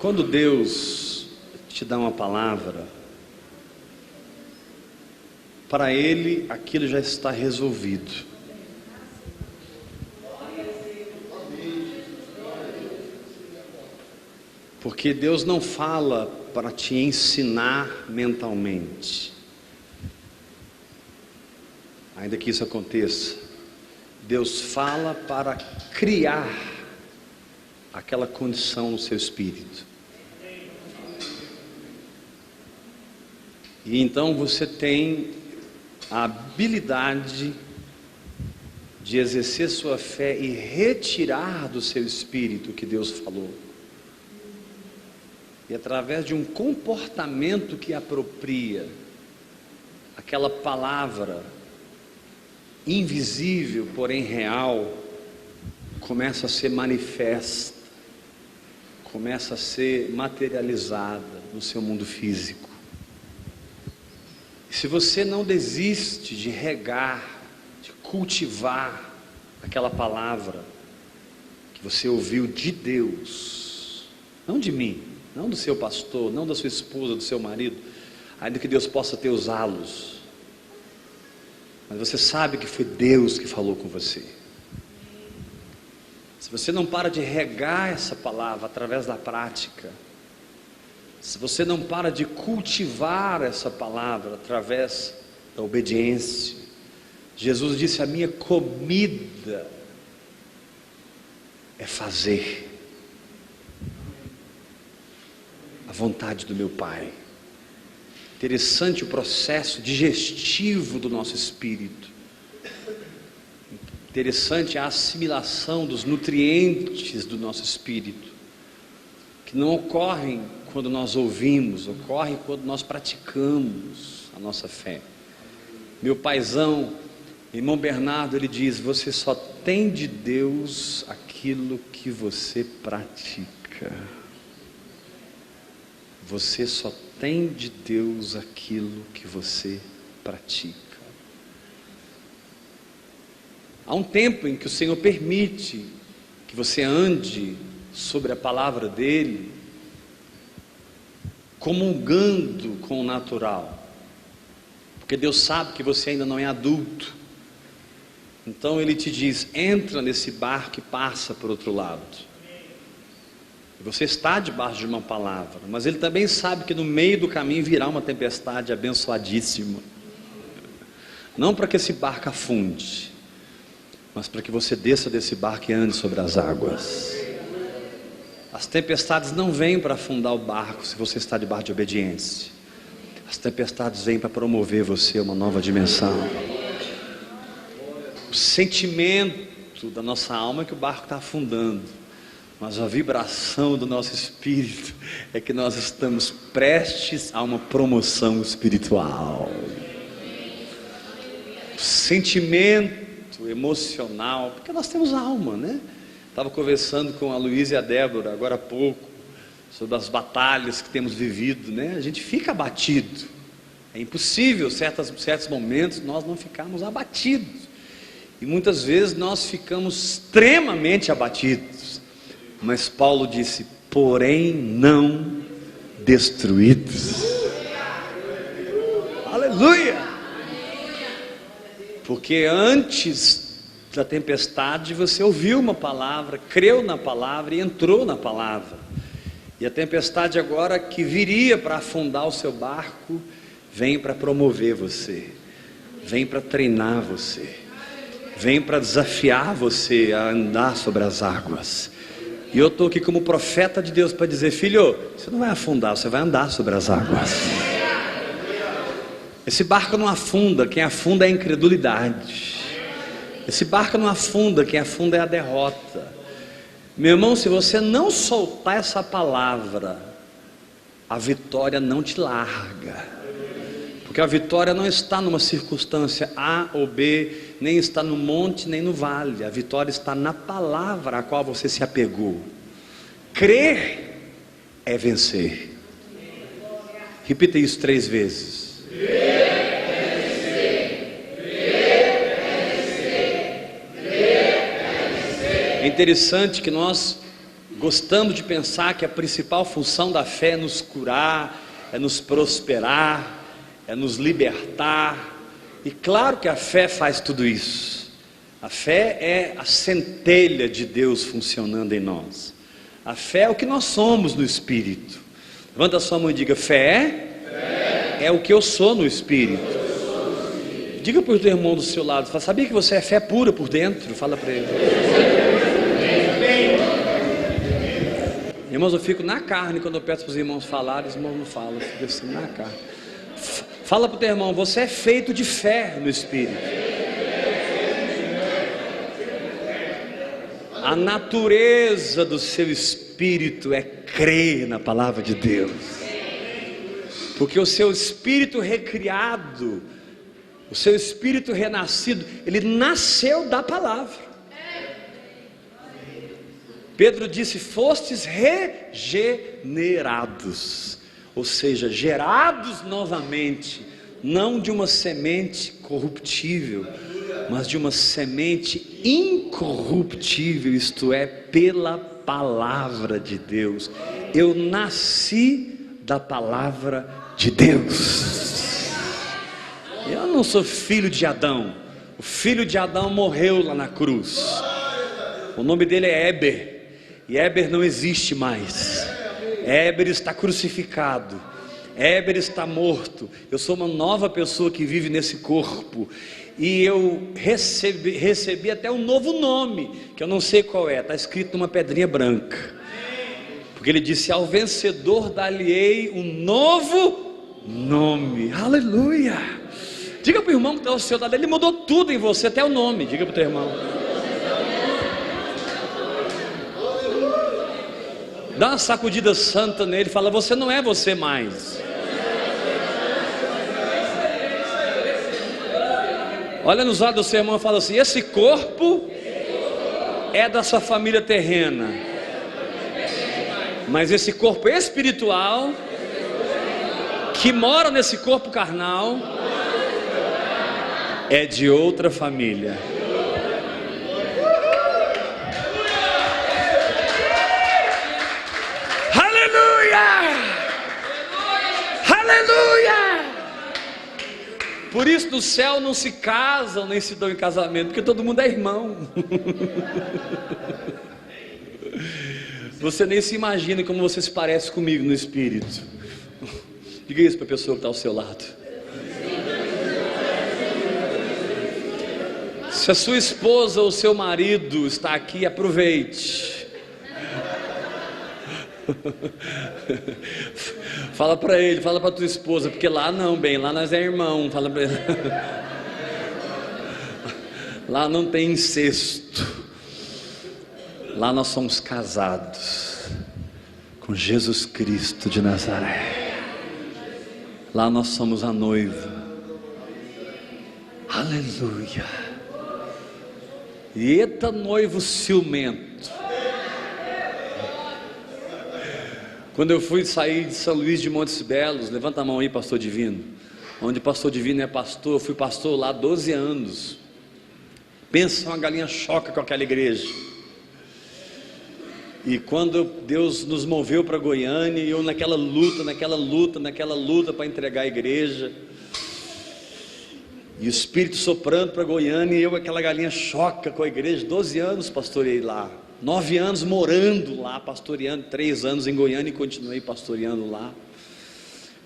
Quando Deus te dá uma palavra, para Ele aquilo já está resolvido. Porque Deus não fala para te ensinar mentalmente. Ainda que isso aconteça, Deus fala para criar aquela condição no seu espírito. E então você tem a habilidade de exercer sua fé e retirar do seu espírito o que Deus falou. E através de um comportamento que apropria aquela palavra invisível, porém real, começa a ser manifesta, começa a ser materializada no seu mundo físico. E se você não desiste de regar, de cultivar aquela palavra que você ouviu de Deus, não de mim, não do seu pastor, não da sua esposa, do seu marido, ainda que Deus possa ter usá-los, mas você sabe que foi Deus que falou com você. Se você não para de regar essa palavra através da prática, se você não para de cultivar essa palavra através da obediência, Jesus disse: a minha comida é fazer a vontade do meu Pai. Interessante o processo digestivo do nosso espírito. Interessante a assimilação dos nutrientes do nosso espírito, que não ocorrem quando nós ouvimos, ocorrem quando nós praticamos a nossa fé. Meu paizão, irmão Bernardo, ele diz: você só tem de Deus aquilo que você pratica. Você só tem de Deus aquilo que você pratica. Há um tempo em que o Senhor permite que você ande sobre a palavra dEle, comungando com o natural, porque Deus sabe que você ainda não é adulto. Então Ele te diz: entra nesse barco e passa para o outro lado. Você está debaixo de uma palavra, mas Ele também sabe que no meio do caminho virá uma tempestade abençoadíssima, não para que esse barco afunde, mas para que você desça desse barco e ande sobre as águas. As tempestades não vêm para afundar o barco se você está debaixo de obediência. As tempestades vêm para promover você a uma nova dimensão. O sentimento da nossa alma é que o barco está afundando, mas a vibração do nosso espírito é que nós estamos prestes a uma promoção espiritual. O sentimento emocional, porque nós temos alma, né? Estava conversando com a Luísa e a Débora agora há pouco sobre as batalhas que temos vivido, né? A gente fica abatido. É impossível, certos momentos, nós não ficarmos abatidos. E muitas vezes nós ficamos extremamente abatidos. Mas Paulo disse: porém não destruídos. Aleluia! Porque antes da tempestade você ouviu uma palavra, creu na palavra e entrou na palavra. E a tempestade agora que viria para afundar o seu barco, vem para promover você, vem para treinar você, vem para desafiar você a andar sobre as águas. E eu estou aqui como profeta de Deus para dizer: filho, você não vai afundar, você vai andar sobre as águas. Esse barco não afunda, quem afunda é a incredulidade. Esse barco não afunda, quem afunda é a derrota. Meu irmão, se você não soltar essa palavra, a vitória não te larga. Porque a vitória não está numa circunstância A ou B, nem está no monte, nem no vale. A vitória está na palavra a qual você se apegou. Crer é vencer. Repita isso 3 vezes. É interessante que nós Gostamos de pensar que a principal função da fé é nos curar, é nos prosperar, é nos libertar. E claro que a fé faz tudo isso. A fé é a centelha de Deus funcionando em nós. A fé é o que nós somos no Espírito. Levanta a sua mão e diga: fé é o que eu sou no Espírito. Diga para o teu irmão do seu lado: sabia que você é fé pura por dentro? Fala para ele. Irmãos, eu fico na carne quando eu peço para os irmãos falarem. Os irmãos não falam, eu fico assim na carne. Fala para o teu irmão: você é feito de fé no Espírito. A natureza do seu espírito é crer na palavra de Deus, porque o seu espírito recriado, o seu espírito renascido, ele nasceu da palavra. Pedro disse: fostes regenerados, ou seja, gerados novamente, não de uma semente corruptível, mas de uma semente incorruptível, isto é, pela palavra de Deus. Eu nasci da palavra de Deus. Eu não sou filho de Adão. O filho de Adão morreu lá na cruz. O nome dele é Éber, e Éber não existe mais. Éber está crucificado, Éber está morto. Eu sou uma nova pessoa que vive nesse corpo. E eu recebi até um novo nome, que eu não sei qual é, está escrito numa pedrinha branca. Porque ele disse: ao vencedor dar-lhe-ei um novo nome. Aleluia! Diga para o irmão que está ao seu lado: ele mudou tudo em você, até o nome. Diga para o teu irmão. Dá uma sacudida santa nele, fala: você não é você mais. Olha nos olhos do seu irmão e fala assim: esse corpo é da sua família terrena, mas esse corpo espiritual que mora nesse corpo carnal é de outra família. Aleluia! Aleluia! Por isso no céu não se casam nem se dão em casamento, porque todo mundo é irmão. Você nem se imagina como você se parece comigo no espírito. Diga isso para a pessoa que está ao seu lado. Se a sua esposa ou seu marido está aqui, aproveite. Fala para ele, fala para tua esposa, porque lá não, bem, lá nós é irmão. Fala para ele. Lá não tem incesto. Lá nós somos casados com Jesus Cristo de Nazaré. Lá nós somos a noiva. Aleluia. E eita noivo ciumento. Quando eu fui sair de São Luís de Montes Belos, levanta a mão aí, pastor Divino. Onde pastor Divino é pastor, eu fui pastor lá 12 anos. Pensa uma galinha choca com aquela igreja. E quando Deus nos moveu para Goiânia, e eu naquela luta para entregar a igreja, e o Espírito soprando para Goiânia, e eu aquela galinha choca com a igreja. 12 anos pastoreei lá, 9 anos morando lá, pastoreando, 3 anos em Goiânia e continuei pastoreando lá.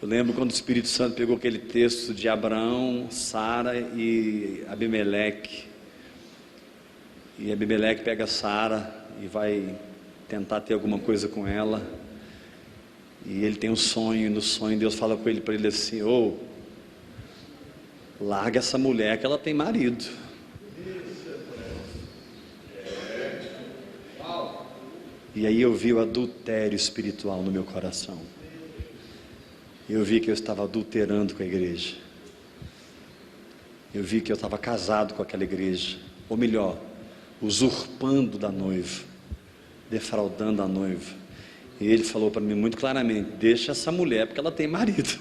Eu lembro quando o Espírito Santo pegou aquele texto de Abraão, Sara e Abimeleque, e Abimeleque pega Sara e vai tentar ter alguma coisa com ela, e ele tem um sonho, e no sonho Deus fala com ele, para ele assim: larga essa mulher que ela tem marido. E aí eu vi o adultério espiritual no meu coração. Eu vi que eu estava adulterando com a igreja. Eu vi que eu estava casado com aquela igreja, ou melhor, usurpando da noiva, defraudando a noiva. E ele falou para mim muito claramente: deixa essa mulher porque ela tem marido.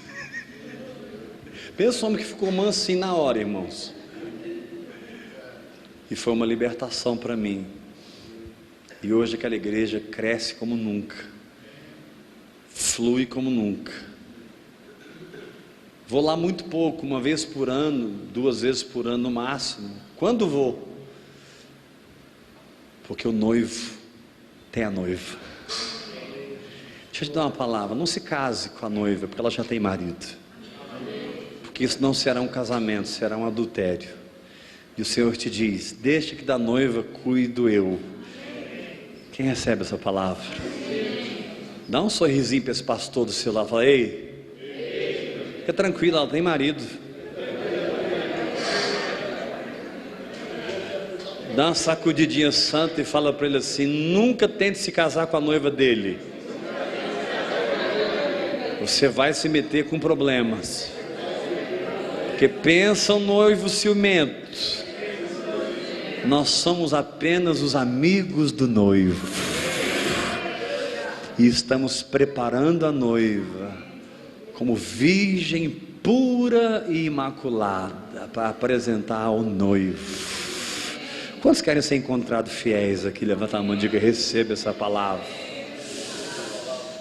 Pensa o homem que ficou mansinho na hora, irmãos. E foi uma libertação para mim. E hoje aquela igreja cresce como nunca, flui como nunca. Vou lá muito pouco, uma vez por ano, 2 vezes por ano no máximo. Quando vou? Porque o noivo tem a noiva. Deixa eu te dar uma palavra: não se case com a noiva, porque ela já tem marido. Porque isso não será um casamento, será um adultério. E o Senhor te diz: deixa que da noiva cuido eu. Quem recebe essa palavra? Dá um sorrisinho para esse pastor do seu lado, fala: ei, fica tranquilo, ela tem marido. Dá uma sacudidinha santa e fala para ele assim: nunca tente se casar com a noiva dele, você vai se meter com problemas. Porque pensa um noivo ciumento, nós somos apenas os amigos do noivo, e estamos preparando a noiva como virgem pura e imaculada para apresentar ao noivo. Quantos querem ser encontrados fiéis aqui? Levanta a mão e diga: receba essa palavra.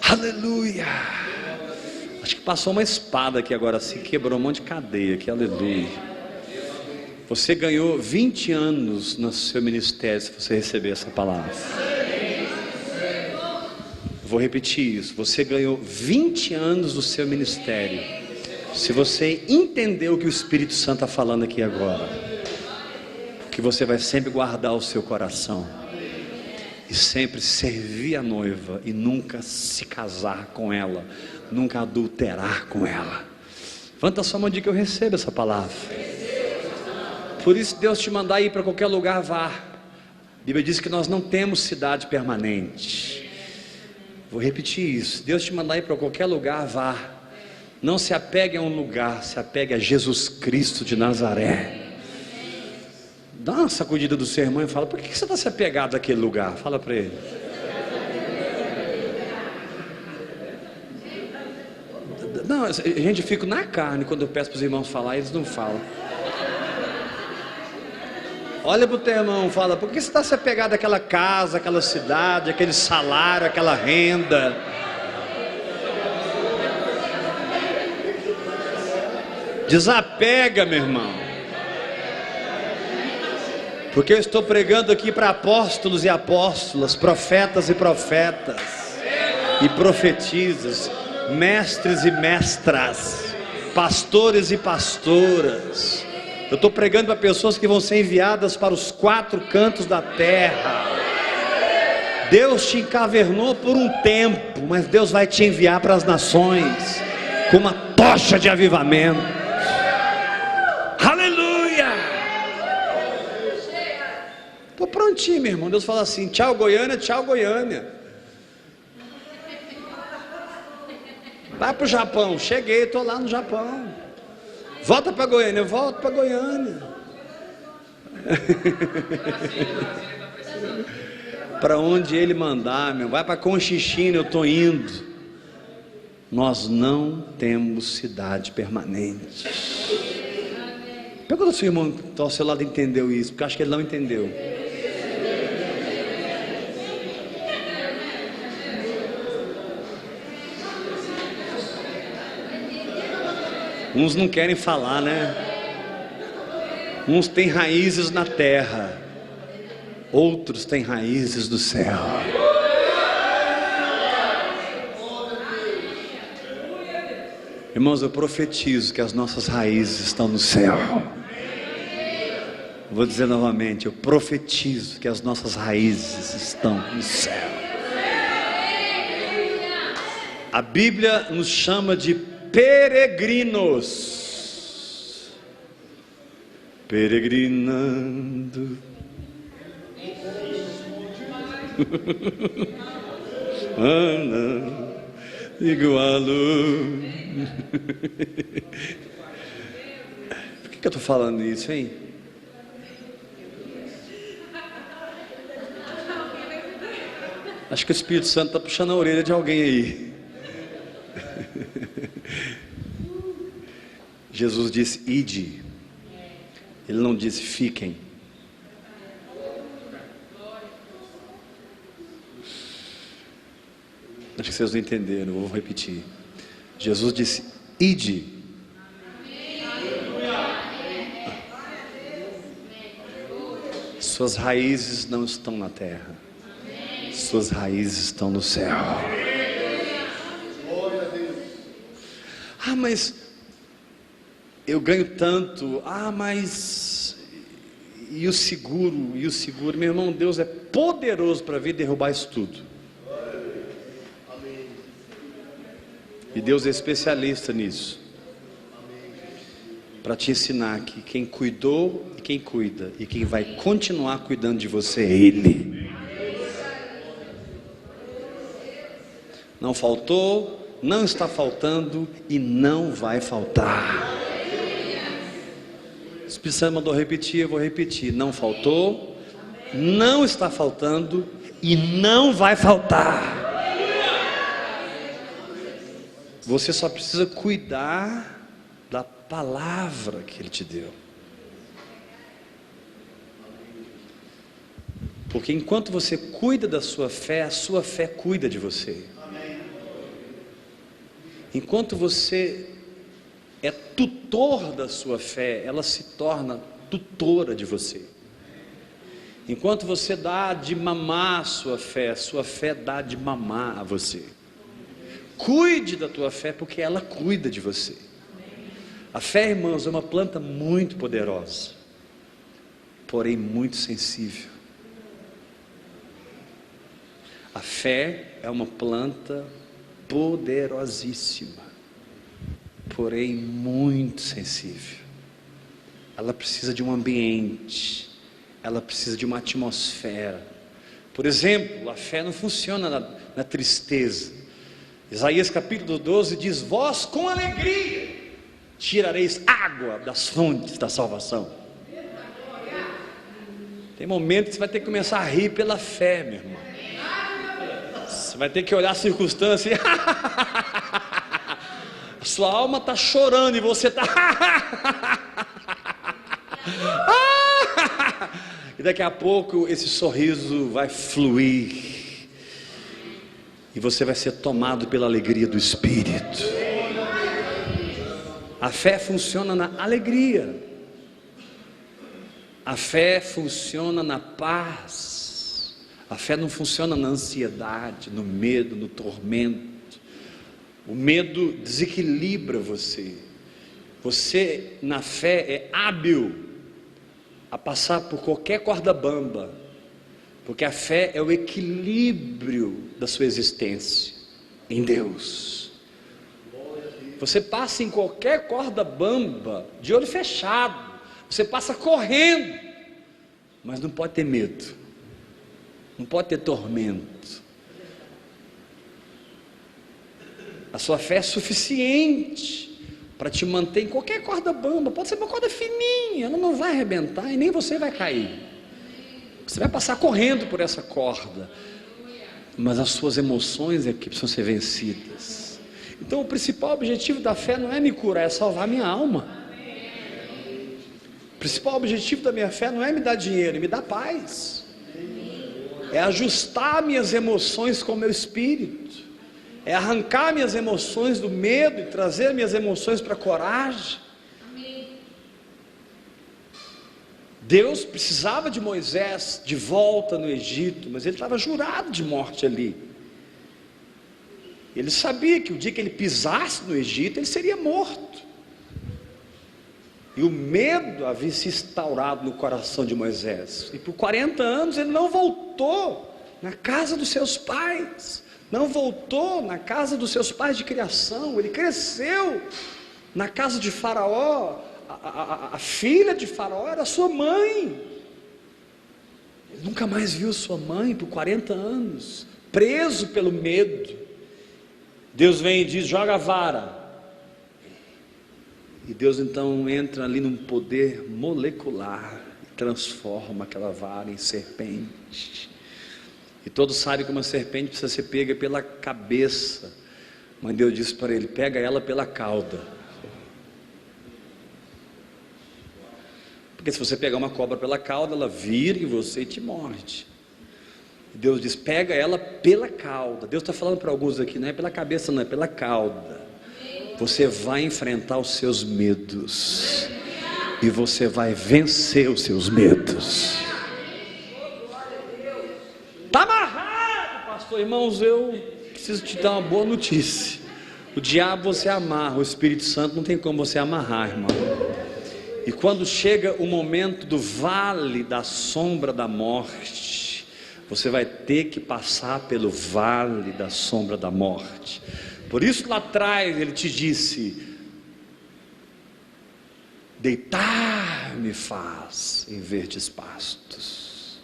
Aleluia. Acho que passou uma espada aqui agora, assim, quebrou um monte de cadeia aqui, aleluia. Você ganhou 20 anos no seu ministério se você receber essa palavra. Vou repetir isso: você ganhou 20 anos do seu ministério se você entender o que o Espírito Santo está falando aqui agora. Que você vai sempre guardar o seu coração e sempre servir a noiva e nunca se casar com ela, nunca adulterar com ela. Levanta a sua mão e diga: eu recebo essa palavra. Por isso, Deus te mandar ir para qualquer lugar, vá. A Bíblia diz que nós não temos cidade permanente. Vou repetir isso: Deus te mandar ir para qualquer lugar, vá. Não se apegue a um lugar, se apegue a Jesus Cristo de Nazaré. Dá uma sacudida do seu irmão e fala: por que você está se apegado àquele lugar? Fala para ele. Não, a gente fica na carne quando eu peço para os irmãos falar, eles não falam. Olha para o teu irmão e fala: por que você está se apegado àquela casa, àquela cidade, àquele salário, àquela renda? Desapega, meu irmão. Porque eu estou pregando aqui para apóstolos e apóstolas, profetas e profetas, e profetisas, mestres e mestras, pastores e pastoras. Eu estou pregando para pessoas que vão ser enviadas para os 4 cantos da terra. Deus te encavernou por um tempo, mas Deus vai te enviar para as nações com uma tocha de avivamento. Aleluia! Estou prontinho, meu irmão. Deus fala assim: tchau Goiânia, tchau Goiânia. Vai para o Japão. Cheguei, estou lá no Japão. Volta para Goiânia, eu volto para Goiânia. Para onde Ele mandar, meu. Vai para Conchichina, eu estou indo. Nós não temos cidade permanente. Pergunta se o irmão que está ao seu lado entendeu isso, porque eu acho que ele não entendeu. Uns não querem falar, né? Uns têm raízes na terra, outros têm raízes do céu. Irmãos, eu profetizo que as nossas raízes estão no céu. Vou dizer novamente: eu profetizo que as nossas raízes estão no céu. A Bíblia nos chama de peregrinos, peregrinando. Ana, igualo. Por que eu estou falando isso, hein? Acho que o Espírito Santo está puxando a orelha de alguém aí. Jesus disse: ide. Ele não disse: fiquem. Acho que vocês não entenderam, eu vou repetir. Jesus disse: ide. Suas raízes não estão na terra, suas raízes estão no céu. Ah, mas eu ganho tanto. Ah, mas e o seguro? E o seguro? Meu irmão, Deus é poderoso para vir derrubar isso tudo. E Deus é especialista nisso, para te ensinar que quem cuidou e quem cuida, e quem vai continuar cuidando de você é Ele. Não faltou, não está faltando e não vai faltar. O Espírito Santo mandou repetir, eu vou repetir. Não faltou, não está faltando e não vai faltar. Você só precisa cuidar da palavra que Ele te deu. Porque enquanto você cuida da sua fé, a sua fé cuida de você. Enquanto você é tutor da sua fé, ela se torna tutora de você. Enquanto você dá de mamar a sua fé dá de mamar a você. Cuide da tua fé, porque ela cuida de você. A fé, irmãos, é uma planta muito poderosa, porém muito sensível. A fé é uma planta poderosíssima, porém muito sensível. Ela precisa de um ambiente, ela precisa de uma atmosfera. Por exemplo, a fé não funciona na tristeza. Isaías capítulo 12 diz: vós com alegria tirareis água das fontes da salvação. Tem momentos que você vai ter que começar a rir pela fé, meu irmão. Você vai ter que olhar a circunstância e a sua alma está chorando e você está e daqui a pouco esse sorriso vai fluir e você vai ser tomado pela alegria do Espírito. A fé funciona na alegria, a fé funciona na paz, a fé não funciona na ansiedade, no medo, no tormento. O medo desequilibra você. Você na fé é hábil a passar por qualquer corda bamba, porque a fé é o equilíbrio da sua existência em Deus. Você passa em qualquer corda bamba de olho fechado, você passa correndo, mas não pode ter medo, não pode ter tormento. A sua fé é suficiente para te manter em qualquer corda bamba. Pode ser uma corda fininha, ela não vai arrebentar e nem você vai cair. Você vai passar correndo por essa corda, mas as suas emoções é que precisam ser vencidas. Então o principal objetivo da fé não é me curar, é salvar minha alma. O principal objetivo da minha fé não é me dar dinheiro, é me dar paz. É ajustar minhas emoções com o meu espírito. É arrancar minhas emoções do medo e trazer minhas emoções para a coragem. Deus precisava de Moisés de volta no Egito, mas ele estava jurado de morte ali. Ele sabia que o dia que ele pisasse no Egito, ele seria morto. E o medo havia se instaurado no coração de Moisés. E por 40 anos ele não voltou na casa dos seus pais. Não voltou na casa dos seus pais de criação. Ele cresceu na casa de Faraó. A filha de Faraó era sua mãe. Ele nunca mais viu sua mãe por 40 anos, preso pelo medo. Deus vem e diz: joga a vara. E Deus então entra ali num poder molecular e transforma aquela vara em serpente. E todos sabem que uma serpente precisa ser pega pela cabeça, mas Deus disse para ele: pega ela pela cauda. Porque se você pegar uma cobra pela cauda, ela vira em você e te morde. Deus diz: pega ela pela cauda. Deus está falando para alguns aqui, não é pela cabeça, não, é pela cauda. Você vai enfrentar os seus medos, e você vai vencer os seus medos. Está amarrado, pastor. Irmãos, eu preciso te dar uma boa notícia. O diabo você amarra, o Espírito Santo não tem como você amarrar, irmão. E quando chega o momento do vale da sombra da morte, você vai ter que passar pelo vale da sombra da morte. Por isso lá atrás ele te disse: deitar-me faz em verdes pastos.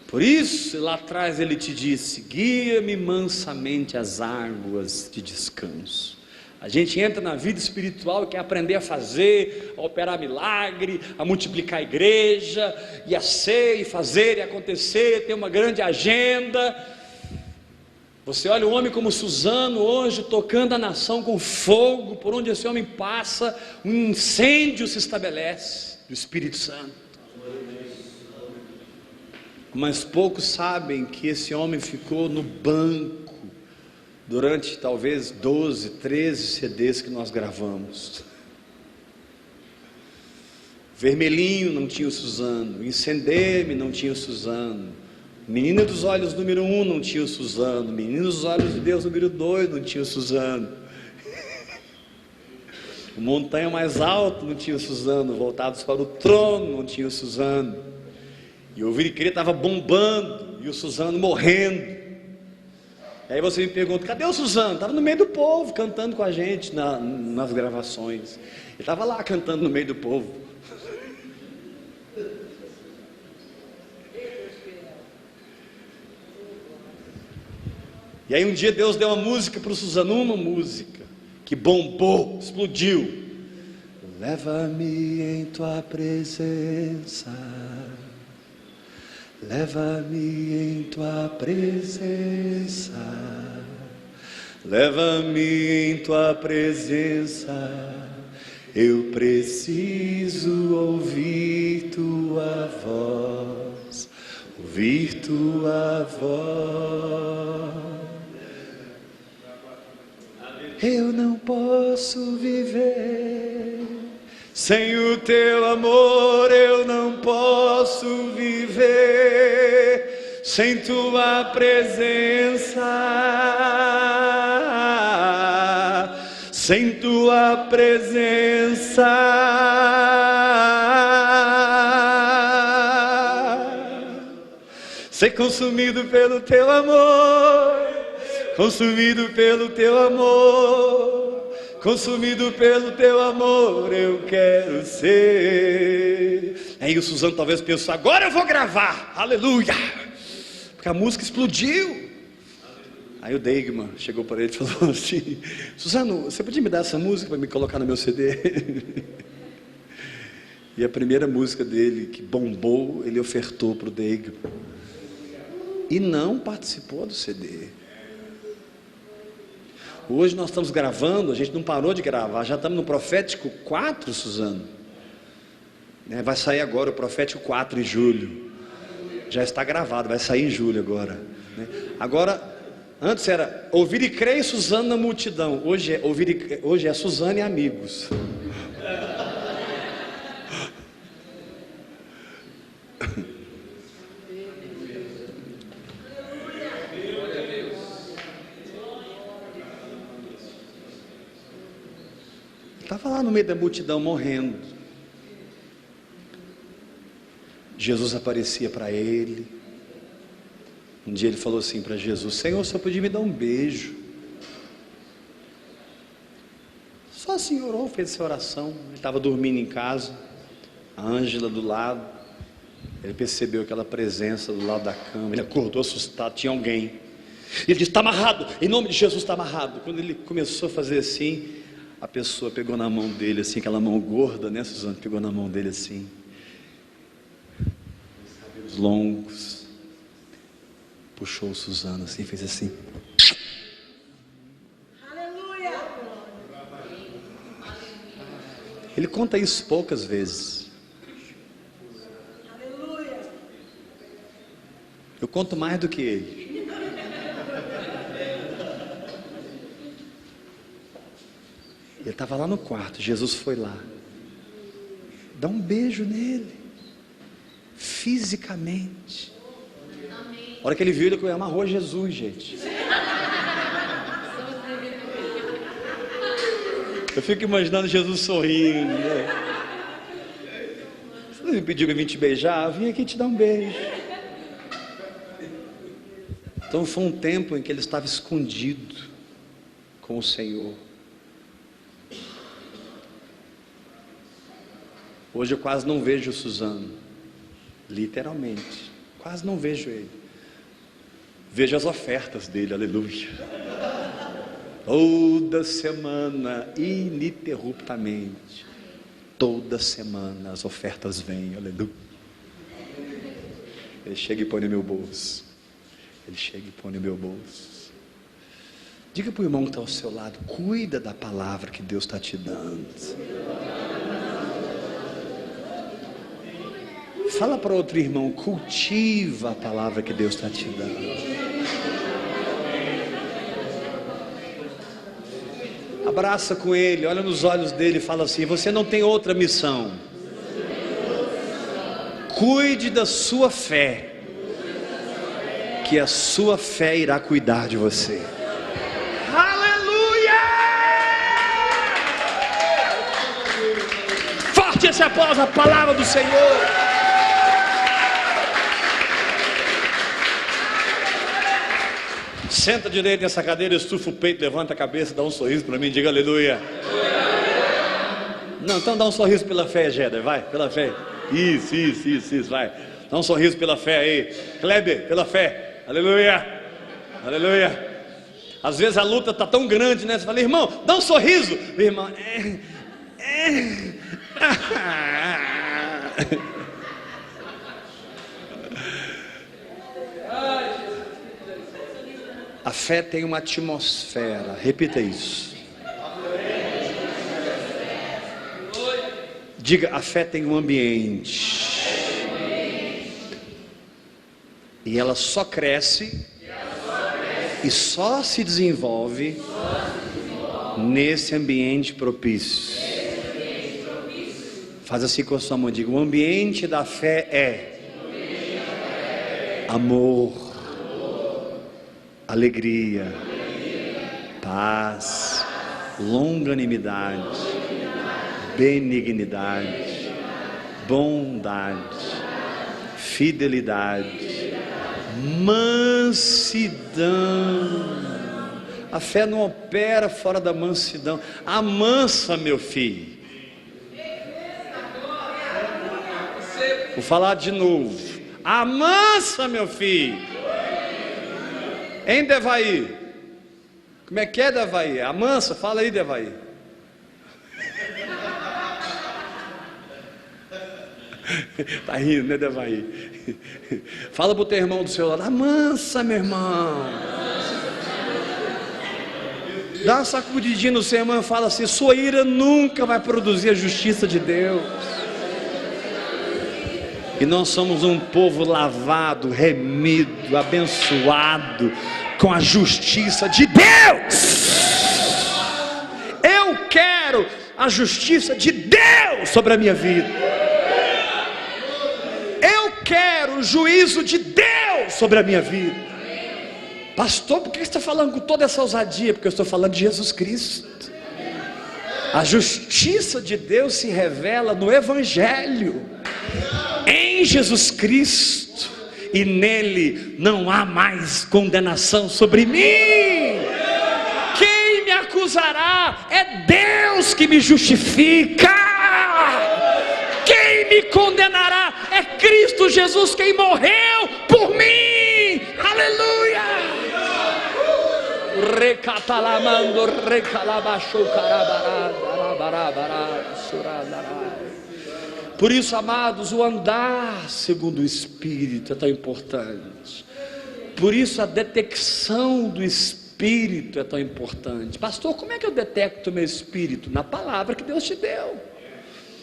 Por isso lá atrás ele te disse: guia-me mansamente às águas de descanso. A gente entra na vida espiritual e quer aprender a fazer, a operar milagre, a multiplicar a igreja, e a ser, e fazer, e acontecer, ter uma grande agenda. Você olha o homem como Suzano hoje, tocando a nação com fogo, por onde esse homem passa, um incêndio se estabelece, do Espírito Santo. Mas poucos sabem que esse homem ficou no banco, durante talvez 12, 13 CDs que nós gravamos. Vermelhinho não tinha o Suzano, Incender-me não tinha o Suzano, Menina dos Olhos número 1 não tinha o Suzano, Menino dos Olhos de Deus número 2 não tinha o Suzano, o Montanha Mais Alto não tinha o Suzano, Voltados para o Trono não tinha o Suzano, e o Ouvir e Crer estava bombando, e o Suzano morrendo. Aí você me pergunta: cadê o Suzano? Estava no meio do povo, cantando com a gente nas gravações. Ele estava lá cantando no meio do povo. E aí um dia Deus deu uma música para o Suzano, uma música que bombou, explodiu. Leva-me em tua presença, leva-me em tua presença, leva-me em tua presença, eu preciso ouvir tua voz, ouvir tua voz. Eu não posso viver sem o teu amor, eu não posso viver sem tua presença, sem tua presença. Ser consumido pelo teu amor, consumido pelo teu amor, consumido pelo teu amor, eu quero ser. Aí o Suzano talvez pensou: agora eu vou gravar, aleluia, porque a música explodiu. Aí o Deigman chegou para ele e falou assim: Suzano, você podia me dar essa música para me colocar no meu CD? E a primeira música dele que bombou, ele ofertou para o Deigman, e não participou do CD. Hoje nós estamos gravando, a gente não parou de gravar, já estamos no Profético 4, Suzano. Vai sair agora o Profético 4 em julho. Já está gravado, vai sair em julho agora. Agora, antes era Ouvir e Crer e Suzano na multidão. Hoje é Suzano e amigos. Estava lá no meio da multidão morrendo. Jesus aparecia para ele. Um dia ele falou assim para Jesus: Senhor, só podia me dar um beijo. Só assim orou, fez essa oração. Ele estava dormindo em casa, a Ângela do lado. Ele percebeu aquela presença do lado da cama. Ele acordou assustado, tinha alguém. Ele disse: está amarrado, em nome de Jesus está amarrado. Quando ele começou a fazer assim, a pessoa pegou na mão dele assim, aquela mão gorda, né, Suzano? Pegou na mão dele assim, os cabelos longos, puxou o Suzano assim, fez assim. Aleluia! Ele conta isso poucas vezes. Aleluia! Eu conto mais do que ele. Ele estava lá no quarto, Jesus foi lá, dá um beijo nele, fisicamente. A hora que ele viu, ele amarrou Jesus, gente. Eu fico imaginando Jesus sorrindo, né? Você me pediu para vir te beijar? Eu vim aqui te dar um beijo. Então foi um tempo em que ele estava escondido com o Senhor. Hoje eu quase não vejo o Suzano, literalmente, quase não vejo ele. Vejo as ofertas dele, aleluia. Toda semana, ininterruptamente, toda semana as ofertas vêm, aleluia. Ele chega e põe no meu bolso. Ele chega e põe no meu bolso. Diga para o irmão que está ao seu lado, cuida da palavra que Deus está te dando. Fala para outro irmão, cultiva a palavra que Deus está te dando. Abraça com ele, olha nos olhos dele e fala assim: você não tem outra missão. Cuide da sua fé, que a sua fé irá cuidar de você. Aleluia! Forte esse aplauso à palavra do Senhor. Senta direito nessa cadeira, estufa o peito, levanta a cabeça, dá um sorriso para mim, diga aleluia. Não, então dá um sorriso pela fé, Jeder, vai, pela fé. Isso, vai. Dá um sorriso pela fé aí. Kleber, pela fé, aleluia, aleluia. Às vezes a luta está tão grande, né? Você fala, irmão, dá um sorriso. O irmão, A fé tem uma atmosfera, repita isso. Diga, a fé tem um ambiente. E ela só cresce e só se desenvolve nesse ambiente propício. Faz assim com a sua mão, diga, o ambiente da fé é amor, alegria, paz, longanimidade, benignidade, bondade, fidelidade, mansidão. A fé não opera fora da mansidão. Amansa, meu filho. Vou falar de novo. Amansa, meu filho. Hein, Devaí? Como é que é, Devaí? Amansa, fala aí, Devaí. Tá rindo, né, Devaí? Fala pro teu irmão do seu lado, amansa, meu irmão. Dá uma sacudidinha no seu irmão e fala assim, sua ira nunca vai produzir a justiça de Deus. E nós somos um povo lavado, remido, abençoado com a justiça de Deus. Eu quero a justiça de Deus sobre a minha vida. Eu quero o juízo de Deus sobre a minha vida. Pastor, por que você está falando com toda essa ousadia? Porque eu estou falando de Jesus Cristo. A justiça de Deus se revela no Evangelho, em Jesus Cristo, e nele não há mais condenação sobre mim. Quem me acusará? É Deus que me justifica. Quem me condenará? É Cristo Jesus quem morreu por mim. Aleluia. Recatalamando, recalabachou, carabará, suradará. Por isso, amados, o andar segundo o Espírito é tão importante. Por isso a detecção do Espírito é tão importante. Pastor, como é que eu detecto o meu Espírito? Na palavra que Deus te deu.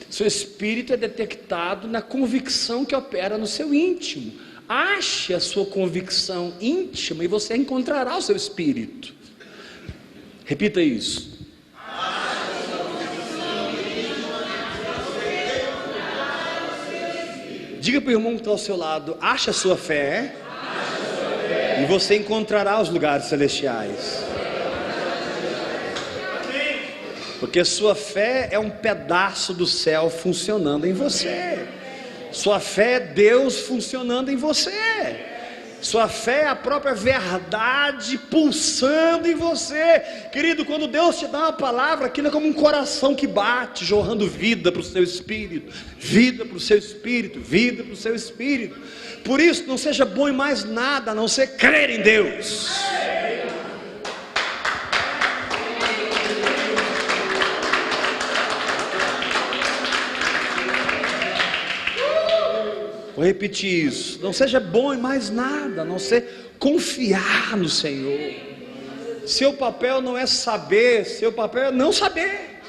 Seu Espírito é detectado na convicção que opera no seu íntimo. Ache a sua convicção íntima e você encontrará o seu espírito. Repita isso. Diga para o irmão que está ao seu lado: ache a sua fé, e você encontrará os lugares celestiais. Porque sua fé é um pedaço do céu funcionando em você. Sua fé é Deus funcionando em você. Sua fé é a própria verdade pulsando em você. Querido, quando Deus te dá uma palavra, aquilo é como um coração que bate, jorrando vida para o seu espírito. Vida para o seu espírito, vida para o seu espírito. Por isso, não seja bom em mais nada, a não ser crer em Deus. Vou repetir isso. Não seja bom em mais nada, a não ser confiar no Senhor. Seu papel não é saber, seu papel é não saber.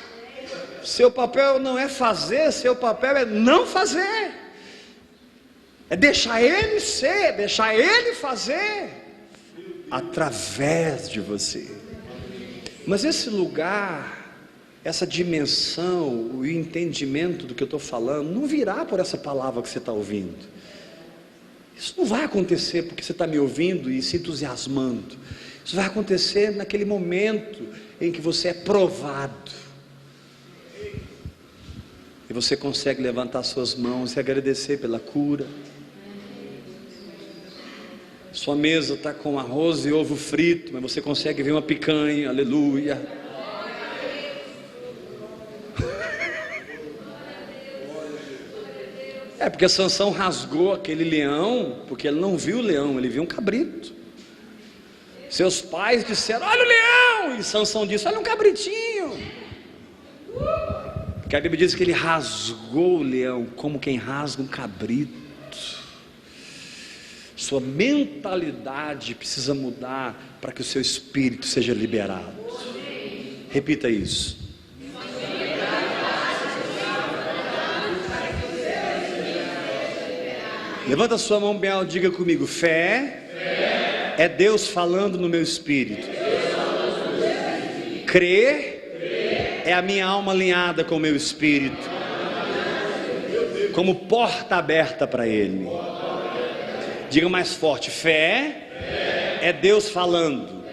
Seu papel não é fazer, seu papel é não fazer. É deixar Ele ser, deixar Ele fazer através de você. Mas esse lugar, essa dimensão, o entendimento do que eu estou falando, não virá por essa palavra que você está ouvindo. Isso não vai acontecer porque você está me ouvindo e se entusiasmando. Isso vai acontecer naquele momento em que você é provado. E você consegue levantar suas mãos e agradecer pela cura. Sua mesa está com arroz e ovo frito, mas você consegue ver uma picanha, aleluia. É porque Sansão rasgou aquele leão, porque ele não viu o leão, ele viu um cabrito. Seus pais disseram: olha o leão, e Sansão disse: olha um cabritinho. Porque a Bíblia diz que ele rasgou o leão como quem rasga um cabrito. Sua mentalidade precisa mudar para que o seu espírito seja liberado. Repita isso. Levanta sua mão bem alto, diga comigo: fé é Deus falando no meu espírito. Crer é a minha alma alinhada com o meu espírito, como porta aberta para Ele. Diga mais forte: fé é Deus falando.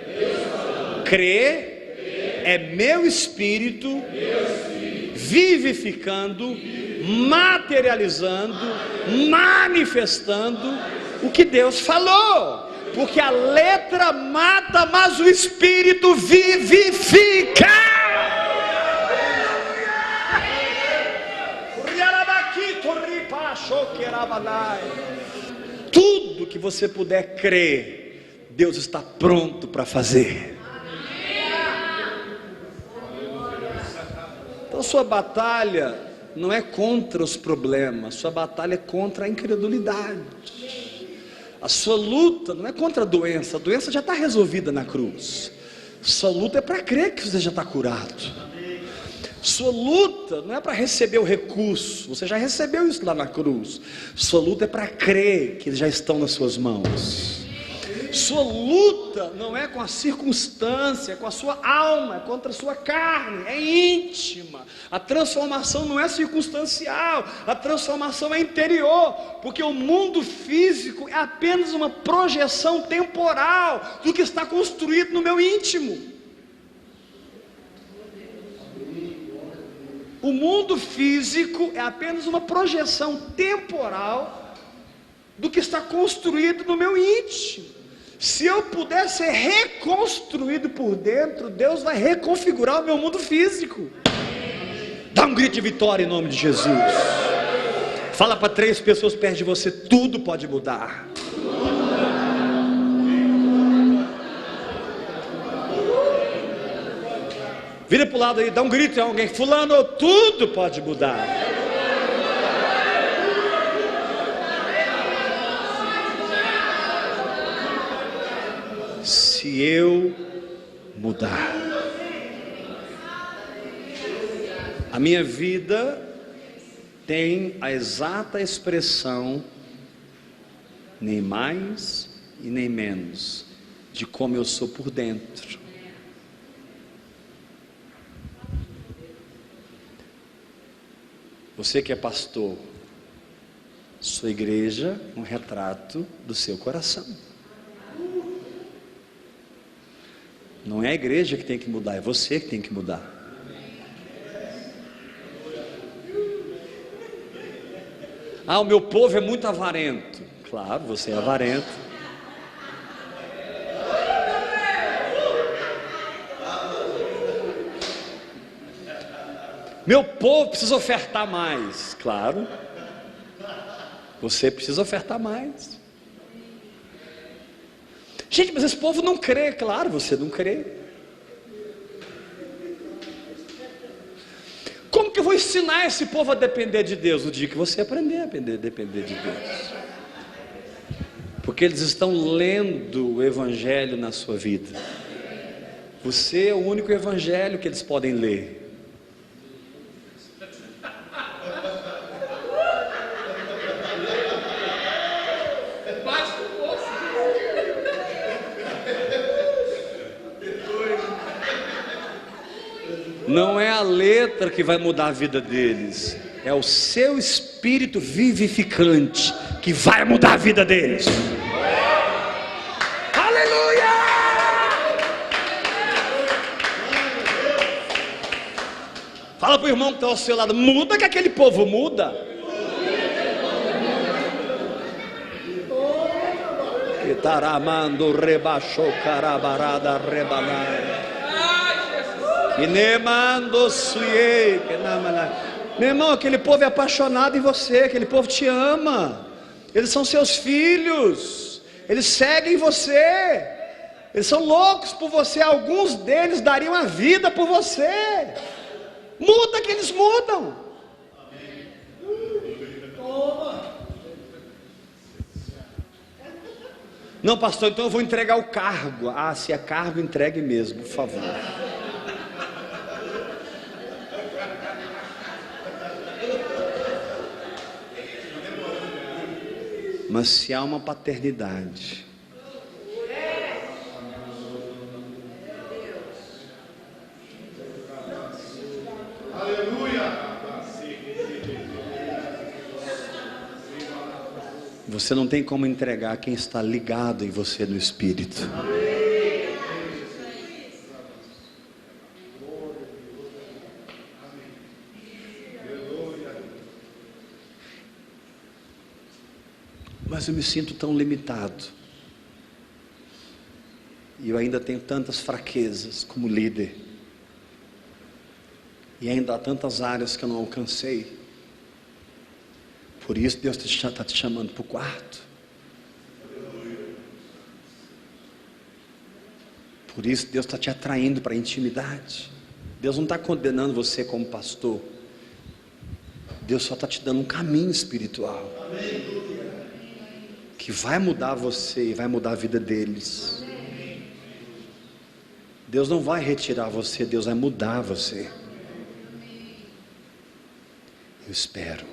Crer é meu espírito vivificando, materializando, manifestando o que Deus falou. Porque a letra mata, mas o espírito vivifica. Tudo que você puder crer, Deus está pronto para fazer. Então sua batalha não é contra os problemas, sua batalha é contra a incredulidade. A sua luta não é contra a doença já está resolvida na cruz. Sua luta é para crer que você já está curado. Sua luta não é para receber o recurso, você já recebeu isso lá na cruz. Sua luta é para crer que eles já estão nas suas mãos. Sua luta não é com a circunstância, é com a sua alma, é contra a sua carne, é íntima. A transformação não é circunstancial, a transformação é interior, porque o mundo físico é apenas uma projeção temporal do que está construído no meu íntimo. O mundo físico é apenas uma projeção temporal do que está construído no meu íntimo. Se eu puder ser reconstruído por dentro, Deus vai reconfigurar o meu mundo físico. Dá um grito de vitória em nome de Jesus. Fala para 3 pessoas perto de você: tudo pode mudar. Vira para o lado aí, dá um grito em alguém: fulano, tudo pode mudar. Se eu mudar, a minha vida tem a exata expressão nem mais e nem menos, de como eu sou por dentro. Você que é pastor, sua igreja é um retrato do seu coração. Não é a igreja que tem que mudar, é você que tem que mudar. Ah, o meu povo é muito avarento. Claro, você é avarento. Meu povo precisa ofertar mais. Claro, você precisa ofertar mais. Gente, mas esse povo não crê. Claro, você não crê. Como que eu vou ensinar esse povo a depender de Deus? No dia que você aprender a depender de Deus. Porque eles estão lendo o Evangelho na sua vida. Você é o único Evangelho que eles podem ler. Não é a letra que vai mudar a vida deles, é o seu espírito vivificante que vai mudar a vida deles. Aleluia! Fala para o irmão que está ao seu lado: muda, que aquele povo muda. Que taramando rebaixou carabarada rebalada. Meu irmão, aquele povo é apaixonado em você, aquele povo te ama, eles são seus filhos, eles seguem você, eles são loucos por você, alguns deles dariam a vida por você. Muda que eles mudam. Não, pastor, então eu vou entregar o cargo. Ah, se é cargo, entregue mesmo, por favor. Mas se há uma paternidade, você não tem como entregar quem está ligado em você no Espírito. Mas eu me sinto tão limitado, e eu ainda tenho tantas fraquezas como líder, e ainda há tantas áreas que eu não alcancei. Por isso Deus está te chamando para o quarto. Por isso Deus está te atraindo para a intimidade. Deus não está condenando você como pastor, Deus só está te dando um caminho espiritual que vai mudar você e vai mudar a vida deles. Deus não vai retirar você, Deus vai mudar você. Eu espero.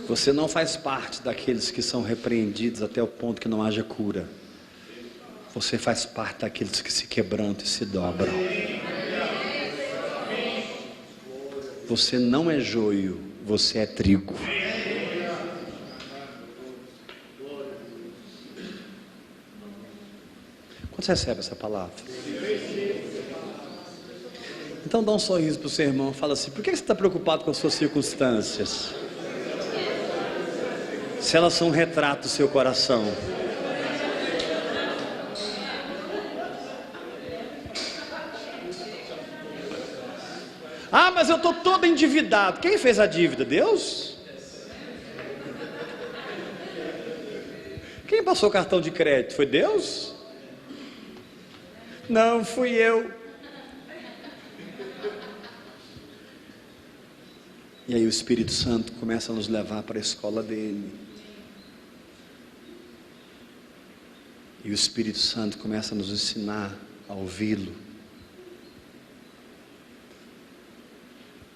Você não faz parte daqueles que são repreendidos até o ponto que não haja cura. Você faz parte daqueles que se quebrantam e se dobram. Você não é joio, você é trigo. Quando você recebe essa palavra? Então dá um sorriso para o seu irmão e fala assim: por que você está preocupado com as suas circunstâncias? Se elas são um retrato do seu coração. Ah, mas eu estou todo endividado. Quem fez a dívida? Deus? Quem passou o cartão de crédito? Foi Deus? Não, fui eu. E aí o Espírito Santo começa a nos levar para a escola dele. E o Espírito Santo começa a nos ensinar a ouvi-lo.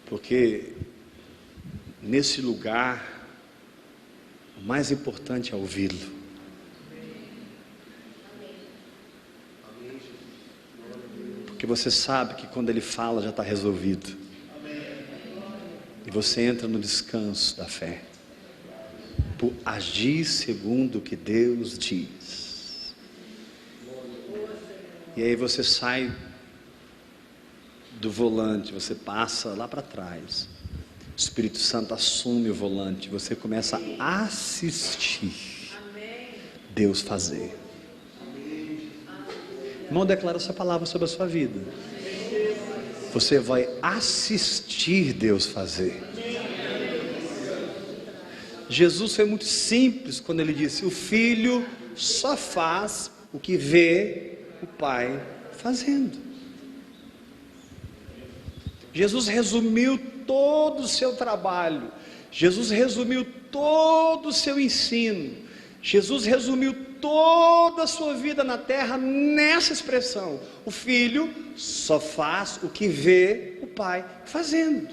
Porque nesse lugar, o mais importante é ouvi-lo. Porque você sabe que quando ele fala já está resolvido. E você entra no descanso da fé, por agir segundo o que Deus diz. E aí você sai do volante, você passa lá para trás. O Espírito Santo assume o volante, você começa a assistir Deus fazer. Irmão, declara essa palavra sobre a sua vida. Você vai assistir Deus fazer. Jesus foi muito simples quando ele disse: o filho só faz o que vê o pai fazendo. Jesus resumiu todo o seu trabalho, Jesus resumiu todo o seu ensino, Jesus resumiu toda a sua vida na terra nessa expressão: o filho só faz o que vê o pai fazendo.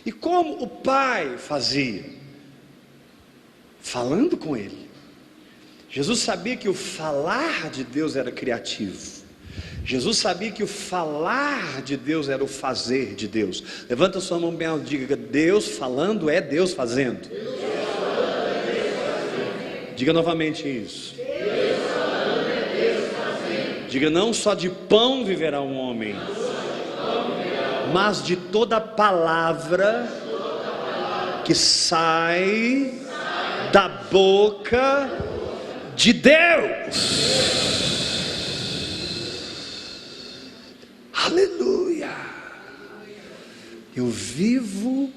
E como o pai fazia? Falando com ele. Jesus sabia que o falar de Deus era criativo. Jesus sabia que o falar de Deus era o fazer de Deus. Levanta sua mão bem alta e diga: Deus falando é Deus fazendo. Diga novamente isso. Diga: não só de pão viverá um homem, mas de toda palavra que sai da boca de Deus. Aleluia. Eu vivo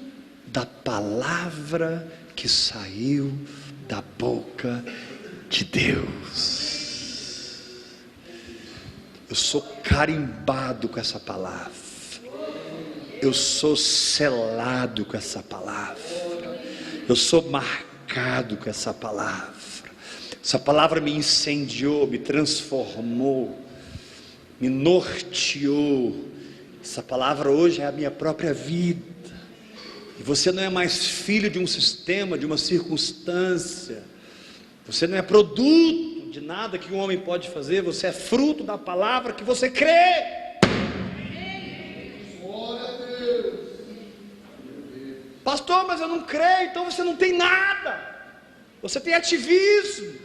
da palavra que saiu da boca de Deus. Eu sou carimbado com essa palavra. Eu sou selado com essa palavra. Eu sou marcado com essa palavra. Essa palavra me incendiou, me transformou, me norteou. Essa palavra hoje é a minha própria vida. E você não é mais filho de um sistema, de uma circunstância. Você não é produto de nada que um homem pode fazer. Você é fruto da palavra que você crê. Pastor, mas eu não creio. Então você não tem nada. Você tem ativismo.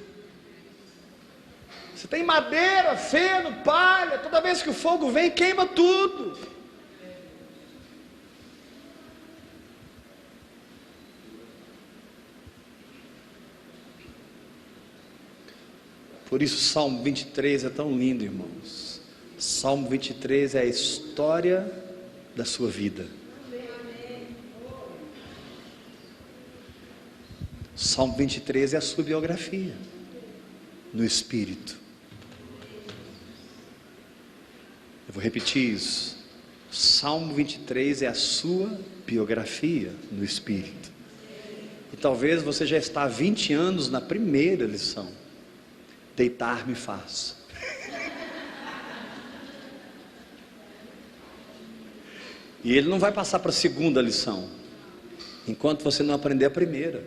Você tem madeira, feno, palha. Toda vez que o fogo vem, queima tudo. Por isso Salmo 23 é tão lindo, irmãos. Salmo 23 é a história da sua vida. Salmo 23 é a sua biografia no Espírito. Eu vou repetir isso. Salmo 23 é a sua biografia no Espírito. E talvez você já está há 20 anos na primeira lição. Deitar-me faz. E ele não vai passar para a segunda lição enquanto você não aprender a primeira.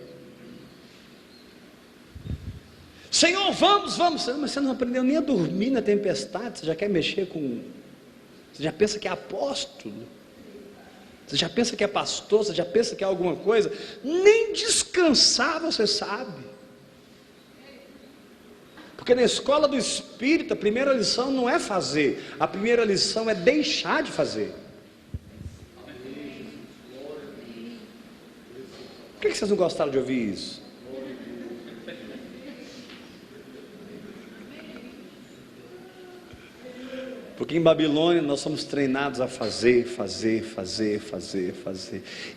Senhor, vamos. Mas você não aprendeu nem a dormir na tempestade. Você já quer mexer com... Você já pensa que é apóstolo. Você já pensa que é pastor. Você já pensa que é alguma coisa. Nem descansar você sabe. Porque na escola do Espírito, a primeira lição não é fazer. A primeira lição é deixar de fazer. Por que vocês não gostaram de ouvir isso? Porque em Babilônia nós somos treinados a fazer.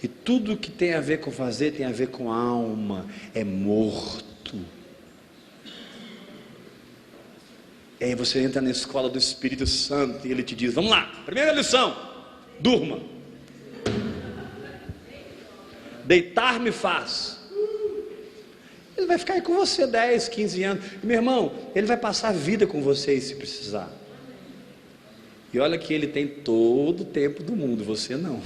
E tudo que tem a ver com fazer tem a ver com alma. É morto. E aí você entra na escola do Espírito Santo e ele te diz: vamos lá, primeira lição, durma. Deitar-me faz. Ele vai ficar aí com você 10, 15 anos. E, meu irmão, ele vai passar a vida com você se precisar. E olha que ele tem todo o tempo do mundo, você não.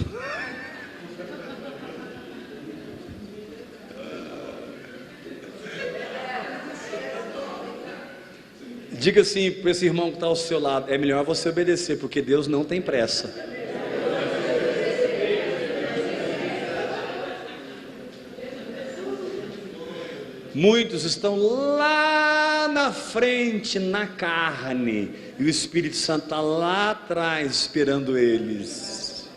Diga assim para esse irmão que está ao seu lado: é melhor você obedecer, porque Deus não tem pressa. Muitos estão lá na frente, na carne, e o Espírito Santo está lá atrás esperando eles.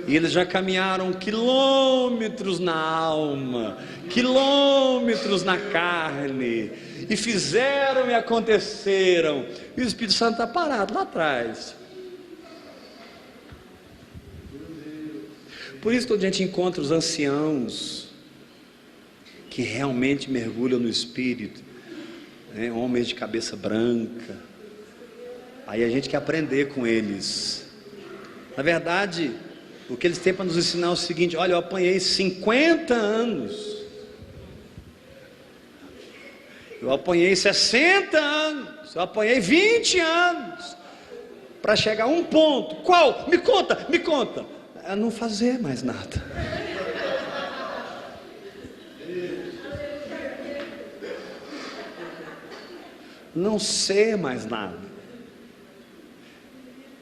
E eles já caminharam quilômetros na alma, quilômetros na carne, e fizeram e aconteceram, e o Espírito Santo está parado lá atrás. Por isso, quando a gente encontra os anciãos que realmente mergulham no Espírito, né, homens de cabeça branca, aí a gente quer aprender com eles. Na verdade, o que eles têm para nos ensinar é o seguinte: olha, eu apanhei 50 anos, eu apanhei 60 anos, eu apanhei 20 anos, para chegar a um ponto. Qual? Me conta, me conta. É não fazer mais nada. Não ser mais nada.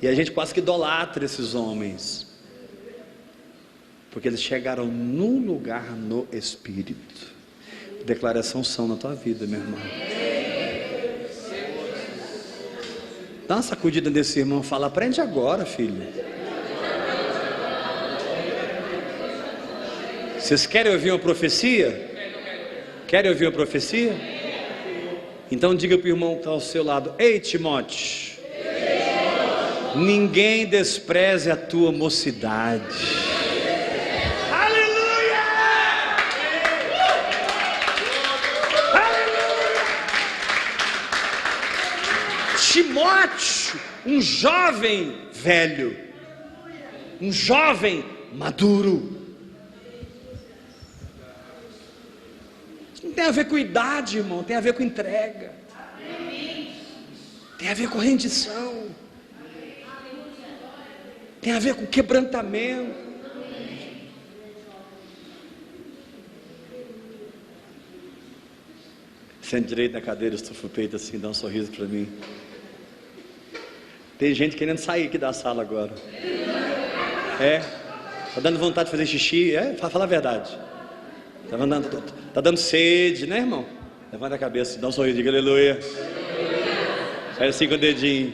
E a gente quase que idolatra esses homens, porque eles chegaram num lugar no Espírito. Declaração são na tua vida, meu irmão. Dá uma sacudida desse irmão, fala: aprende agora, filho. Vocês querem ouvir uma profecia? Querem ouvir uma profecia? Então diga para o irmão que está ao seu lado: ei, Timóteo, ninguém despreze a tua mocidade. Aleluia! Aleluia! Timóteo, um jovem velho, um jovem maduro. Não tem a ver com idade, irmão, tem a ver com entrega, tem a ver com rendição, tem a ver com quebrantamento. Sente direito na cadeira, estufa o peito assim, dá um sorriso para mim. Tem gente querendo sair aqui da sala agora. Tá dando vontade de fazer xixi, fala a verdade. Tá dando sede, né, irmão? Levanta a cabeça, dá um sorriso, diga aleluia. Faz assim com o dedinho.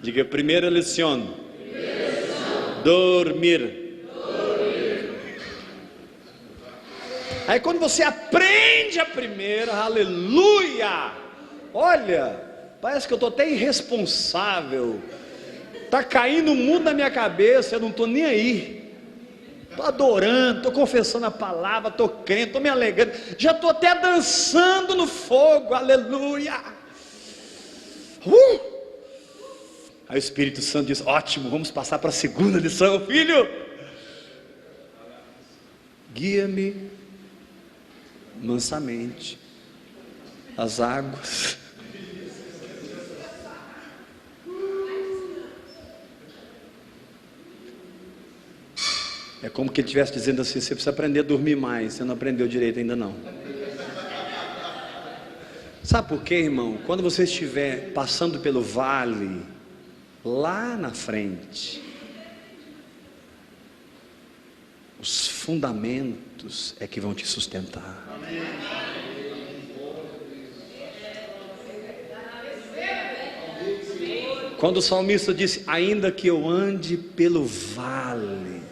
Diga: primeira lição. Dormir. Aí quando você aprende a primeira, aleluia. Olha, parece que eu estou até irresponsável. Está caindo o mundo na minha cabeça, eu não estou nem aí. Estou adorando, estou confessando a palavra, estou crendo, estou me alegrando, já estou até dançando no fogo, aleluia. Aí o Espírito Santo diz: ótimo, vamos passar para a segunda lição, filho. Guia-me mansamente as águas. É como que ele estivesse dizendo assim: você precisa aprender a dormir mais, você não aprendeu direito ainda não. Sabe por quê, irmão? Quando você estiver passando pelo vale, lá na frente, os fundamentos é que vão te sustentar. Quando o salmista disse: ainda que eu ande pelo vale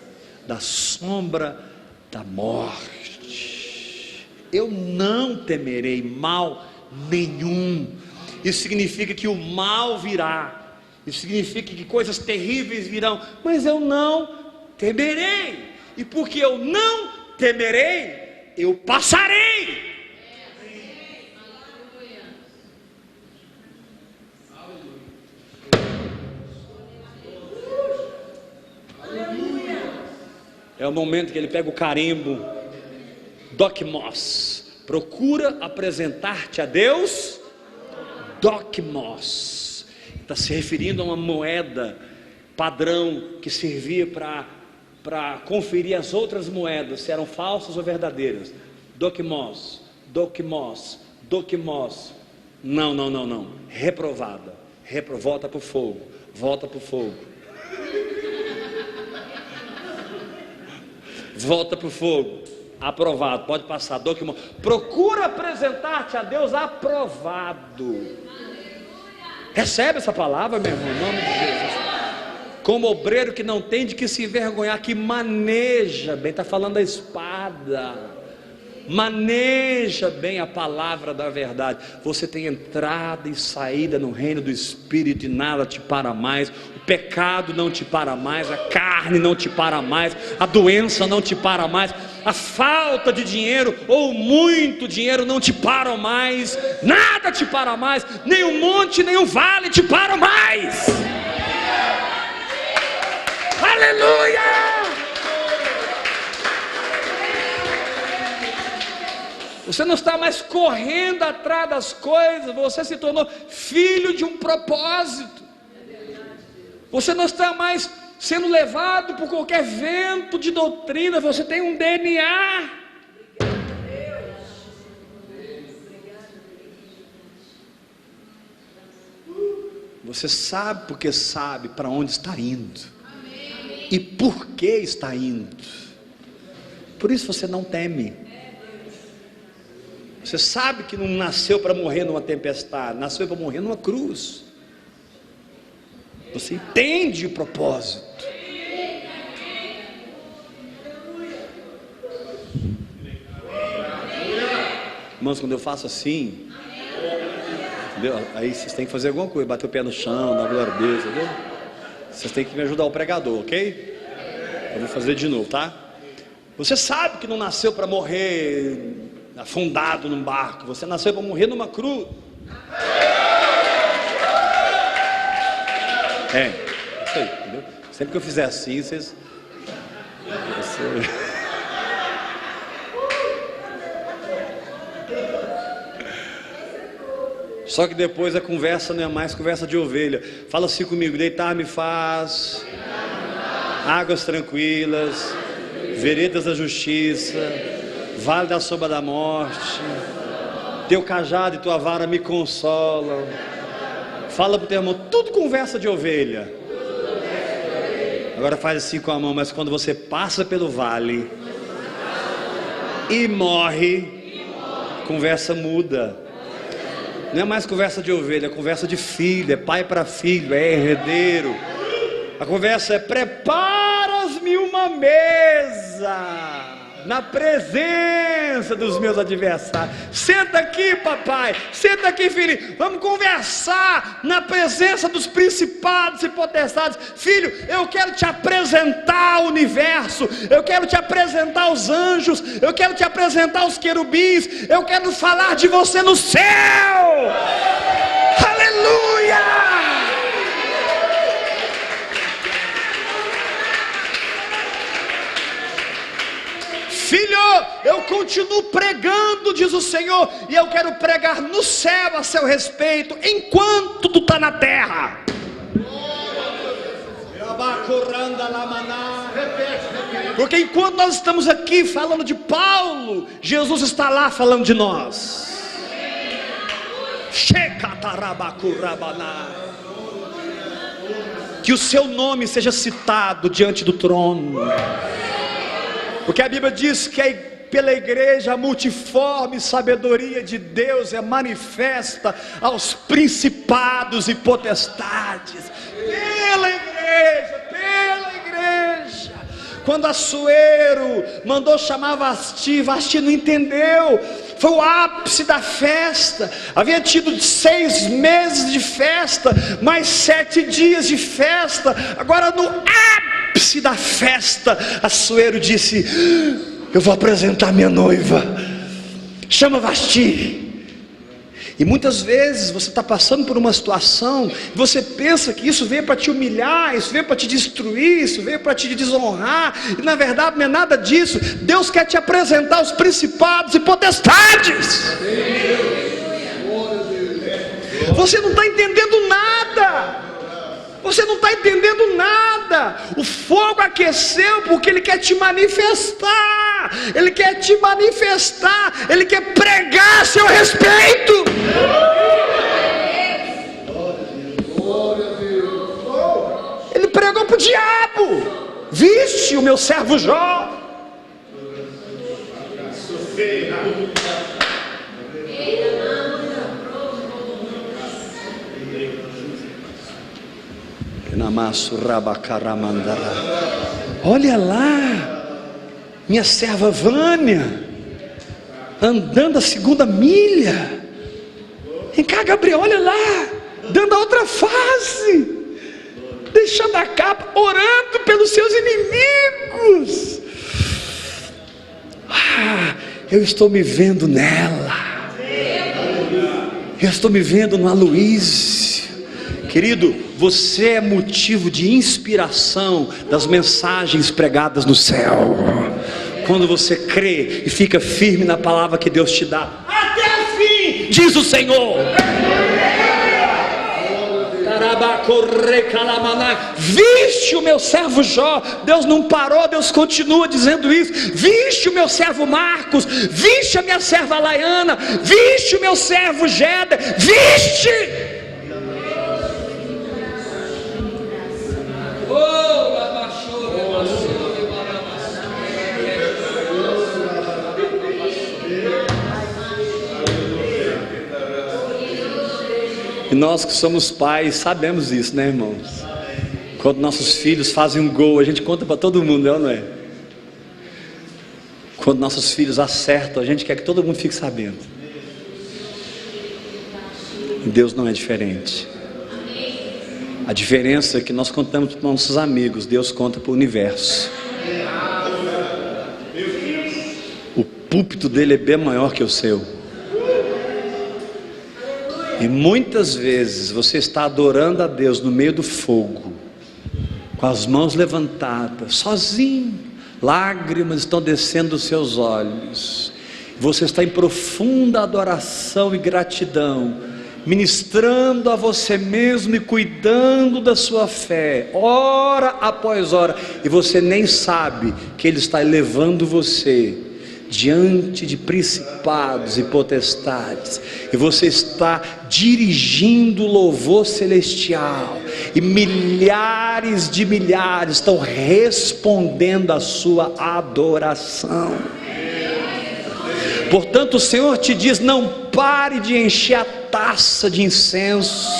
da sombra da morte, eu não temerei mal nenhum. Isso significa que o mal virá, isso significa que coisas terríveis virão, mas eu não temerei. E porque eu não temerei, eu passarei. É o momento que ele pega o carimbo, Dokmos, procura apresentar-te a Deus, Dokmos, está se referindo a uma moeda padrão que servia para conferir as outras moedas, se eram falsas ou verdadeiras. Dokmos, Dokmos, Dokmos. Não. Reprovada. Volta para o fogo. Volta para o fogo. Volta para o fogo. Aprovado. Pode passar. Procura apresentar-te a Deus aprovado. Recebe essa palavra, meu irmão, em nome de Jesus. Como obreiro que não tem de que se envergonhar, que maneja bem, está falando da espada. Maneja bem a palavra da verdade. Você tem entrada e saída no reino do Espírito e nada te para mais. O pecado não te para mais, a carne não te para mais, a doença não te para mais, a falta de dinheiro ou muito dinheiro não te param mais, nada te para mais, nem o monte nem o vale te param mais. Aleluia! Você não está mais correndo atrás das coisas, você se tornou filho de um propósito. Você não está mais sendo levado por qualquer vento de doutrina, você tem um DNA. Você sabe porque sabe para onde está indo e por que está indo. Por isso você não teme. Você sabe que não nasceu para morrer numa tempestade, nasceu para morrer numa cruz. Você entende o propósito. Irmãos, quando eu faço assim, entendeu? Aí vocês têm que fazer alguma coisa, bater o pé no chão, dar glória a Deus, entendeu? Vocês têm que me ajudar o pregador, ok? Eu vou fazer de novo, tá? Você sabe que não nasceu para morrer afundado num barco, você nasceu para morrer numa cruz. Isso aí, entendeu? Sempre que eu fizer assim, vocês... Só que depois a conversa não é mais conversa de ovelha. Fala assim comigo: deitar-me faz, águas tranquilas, veredas da justiça, vale da sombra da morte, teu cajado e tua vara me consolam. Fala para o teu irmão, tudo conversa de ovelha. Agora faz assim com a mão, mas quando você passa pelo vale e morre, conversa muda. Não é mais conversa de ovelha, é conversa de filho, é pai para filho, é herdeiro. A conversa é: preparas-me uma mesa na presença dos meus adversários. Senta aqui, papai, senta aqui, filho, vamos conversar na presença dos principados e potestades. Filho, eu quero te apresentar o universo, eu quero te apresentar os anjos, eu quero te apresentar os querubins, eu quero falar de você no céu. Aleluia! Filho, eu continuo pregando, diz o Senhor, e eu quero pregar no céu a seu respeito, enquanto tu está na terra. Porque enquanto nós estamos aqui falando de Paulo, Jesus está lá falando de nós. Que o seu nome seja citado diante do trono. Porque a Bíblia diz que pela igreja a multiforme sabedoria de Deus é manifesta aos principados e potestades. Pela igreja. Quando Assuero mandou chamar Vasti, Vasti não entendeu. Foi o ápice da festa. Havia tido 6 meses de festa, mais 7 dias de festa. Agora no ápice da festa, Assuero disse: eu vou apresentar minha noiva, chama Vasti. E muitas vezes você está passando por uma situação, e você pensa que isso veio para te humilhar, isso veio para te destruir, isso veio para te desonrar, e na verdade não é nada disso. Deus quer te apresentar os principados e potestades. Você não está entendendo nada. Você não está entendendo nada. O fogo aqueceu porque Ele quer te manifestar. falar, Ele quer te manifestar, Ele quer pregar a seu respeito. Ele pregou para o diabo: viste o meu servo Jó? Olha lá, minha serva Vânia, andando a 2ª milha. Vem cá, Gabriel, olha lá, dando a outra face, deixando a capa, orando pelos seus inimigos. Eu estou me vendo nela, eu estou me vendo no Aloísio. Querido, você é motivo de inspiração das mensagens pregadas no céu. Quando você crê e fica firme na palavra que Deus te dá, até o fim, diz o Senhor. Viste o meu servo Jó. Deus não parou, Deus continua dizendo isso. Viste o meu servo Marcos, viste a minha serva Laiana, viste o meu servo Géder, viste. E nós que somos pais sabemos isso, né, irmãos? Quando nossos filhos fazem um gol, a gente conta para todo mundo, não é? Quando nossos filhos acertam, a gente quer que todo mundo fique sabendo. E Deus não é diferente. A diferença é que nós contamos para nossos amigos, Deus conta para o universo. O púlpito dele é bem maior que o seu. E muitas vezes você está adorando a Deus no meio do fogo, com as mãos levantadas, sozinho, lágrimas estão descendo dos seus olhos, você está em profunda adoração e gratidão, ministrando a você mesmo e cuidando da sua fé, hora após hora, e você nem sabe que Ele está elevando você diante de principados e potestades, e você está dirigindo o louvor celestial, e milhares de milhares estão respondendo a sua adoração. Portanto, o Senhor te diz: não pare de encher a taça de incenso,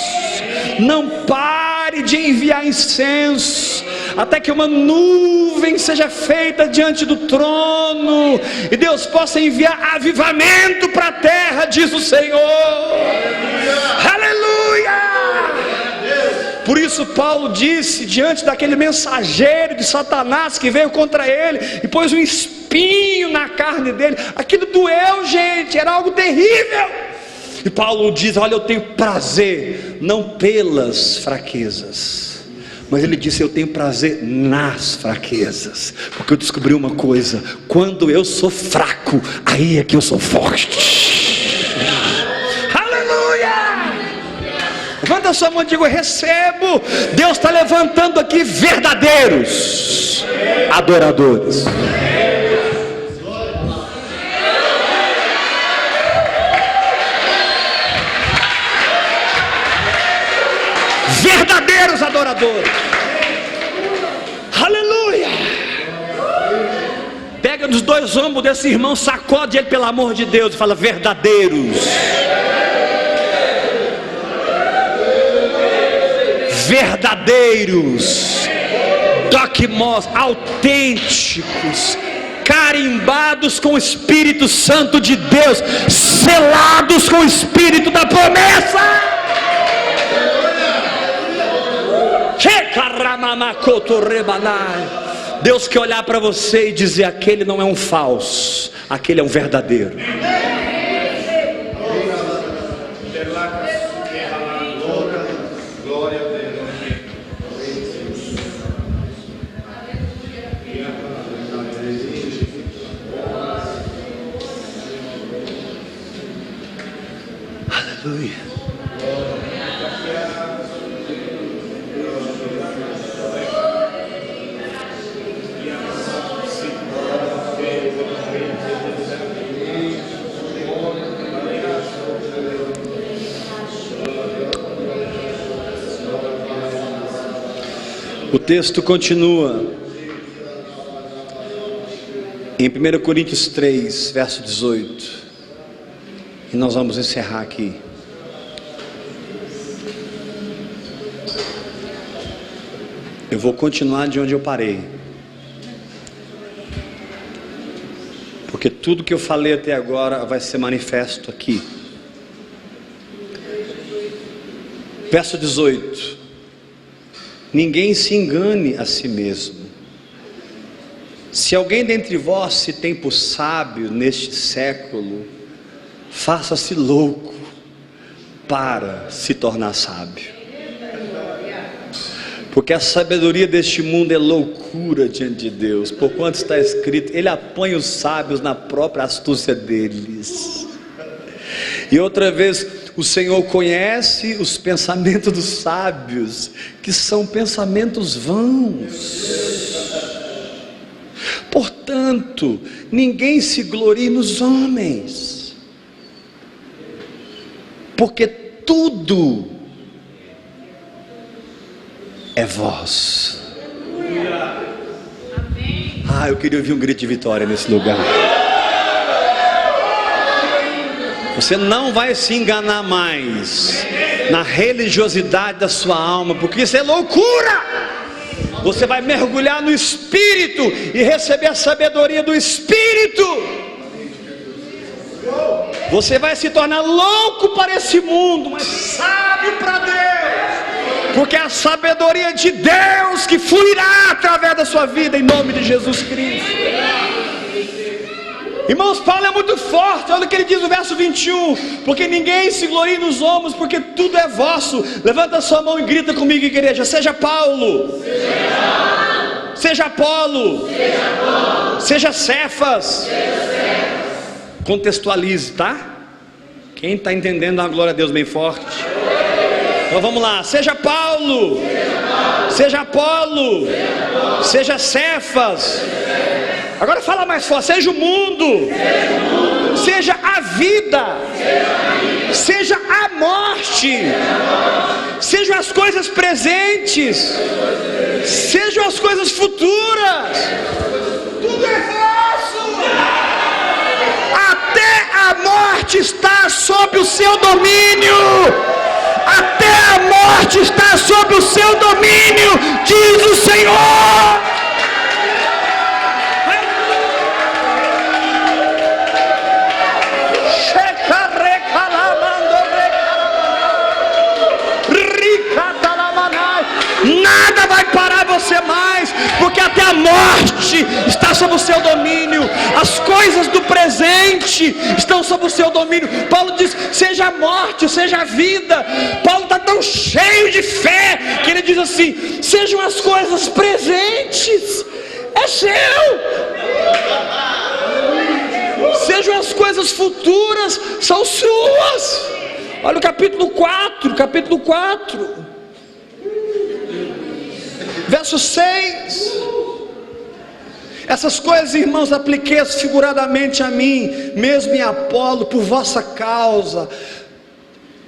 não pare de enviar incenso, até que uma nuvem seja feita diante do trono, e Deus possa enviar avivamento para a terra, diz o Senhor. Aleluia! Por isso Paulo disse, diante daquele mensageiro de Satanás que veio contra ele e pôs um espinho na carne dele, aquilo doeu, gente, era algo terrível. E Paulo diz: olha, eu tenho prazer não pelas fraquezas, mas ele disse: eu tenho prazer nas fraquezas, porque eu descobri uma coisa: quando eu sou fraco, aí é que eu sou forte. Aleluia! Levanta a sua mão e diga: eu recebo. Deus está levantando aqui verdadeiros adoradores. Verdadeiros adoradores. Aleluia! Pega nos dois ombros desse irmão, sacode ele pelo amor de Deus e fala: verdadeiros. Verdadeiros, dogmos, autênticos, carimbados com o Espírito Santo de Deus, selados com o Espírito da promessa. Deus quer olhar para você e dizer: aquele não é um falso, aquele é um verdadeiro. Aleluia. texto continua em 1 Coríntios 3, verso 18, e nós vamos encerrar aqui. Eu vou continuar de onde eu parei, porque tudo que eu falei até agora vai ser manifesto aqui. Verso 18: ninguém se engane a si mesmo. Se alguém dentre vós se tem por sábio neste século, faça-se louco para se tornar sábio, porque a sabedoria deste mundo é loucura diante de Deus, porquanto está escrito: Ele apanha os sábios na própria astúcia deles. E outra vez: o Senhor conhece os pensamentos dos sábios, que são pensamentos vãos. Portanto, ninguém se glorie nos homens, porque tudo é vosso. Ah, eu queria ouvir um grito de vitória nesse lugar. Você não vai se enganar mais na religiosidade da sua alma, porque isso é loucura. Você vai mergulhar no Espírito e receber a sabedoria do Espírito. Você vai se tornar louco para esse mundo, mas sábio para Deus, porque é a sabedoria de Deus que fluirá através da sua vida, em nome de Jesus Cristo. Irmãos, Paulo é muito forte. Olha o que ele diz no verso 21: porque ninguém se glorie nos homens, porque tudo é vosso. Levanta a sua mão e grita comigo, igreja: seja Paulo, seja Apolo, seja Cefas. Contextualize, tá? Quem está entendendo, a glória a Deus bem forte. Então vamos lá: seja Paulo, seja Apolo, seja Cefas. Agora fala mais forte: seja o mundo, seja a vida, seja a morte, sejam as coisas presentes, sejam as coisas futuras, tudo é vosso. Até a morte está sob o seu domínio. Até a morte está sob o seu domínio, diz o Senhor. Nada vai parar você mais, porque até a morte está sob o seu domínio. As coisas do presente estão sob o seu domínio. Paulo diz: seja a morte, seja a vida. Paulo está tão cheio de fé que ele diz assim: sejam as coisas presentes, é seu. Sejam as coisas futuras, são suas. Olha o capítulo 4, verso 6: essas coisas, irmãos, apliquei-as figuradamente a mim mesmo em Apolo, por vossa causa,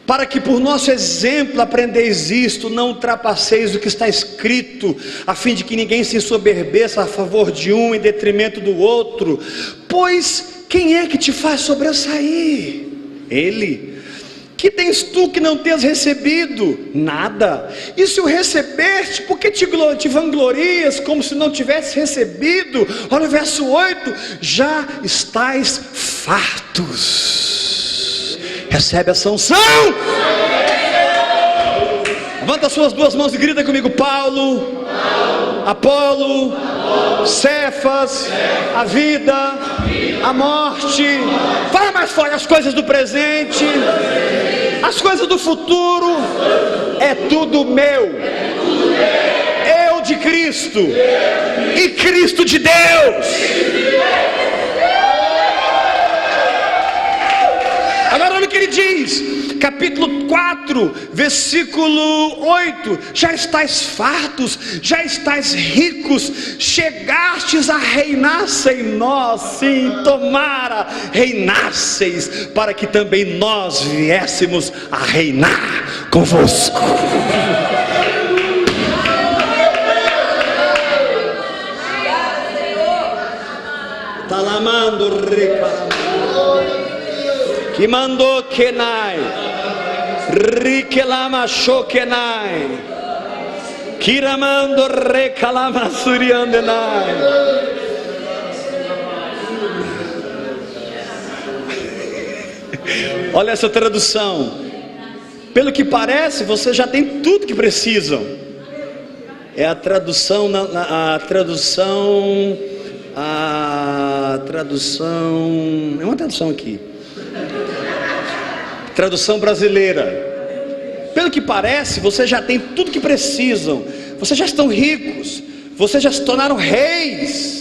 para que por nosso exemplo aprendeis isto, não ultrapasseis o que está escrito, a fim de que ninguém se ensoberbeça a favor de um em detrimento do outro. Pois quem é que te faz sobressair? Ele. Que tens tu que não tens recebido? Nada. E se o recebeste, por que te vanglorias como se não tivesse recebido? Olha o verso 8: já estais fartos. Recebe essa unção. Levanta as suas duas mãos e grita comigo: Paulo, Apolo, Cefas, a vida, a morte. Fala mais forte: as coisas do presente, as coisas do futuro, é tudo meu. Eu de Cristo e Cristo de Deus. Agora olha o que ele diz, capítulo 4, versículo 8: já estáis fartos, já estáis ricos, chegastes a reinar sem nós. Sim, tomara reinasseis, para que também nós viéssemos a reinar convosco. Kiramando Rikalamando. Kimando Kenai. Rikelama Shokenai. Kiramando Rekalama Suriandenai. Olha essa tradução. Pelo que parece, você já tem tudo que precisam. É a tradução, é uma tradução aqui. Tradução brasileira. Pelo que parece, você já tem tudo que precisam. Vocês já estão ricos. Vocês já se tornaram reis.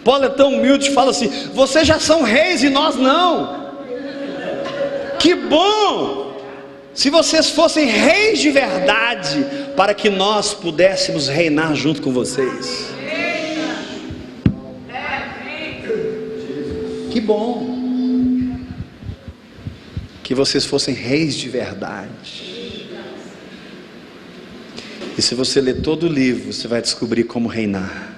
Paulo é tão humilde, fala assim: vocês já são reis e nós não. Que bom! Se vocês fossem reis de verdade, para que nós pudéssemos reinar junto com vocês. Que bom que vocês fossem reis de verdade. E se você ler todo o livro, você vai descobrir como reinar.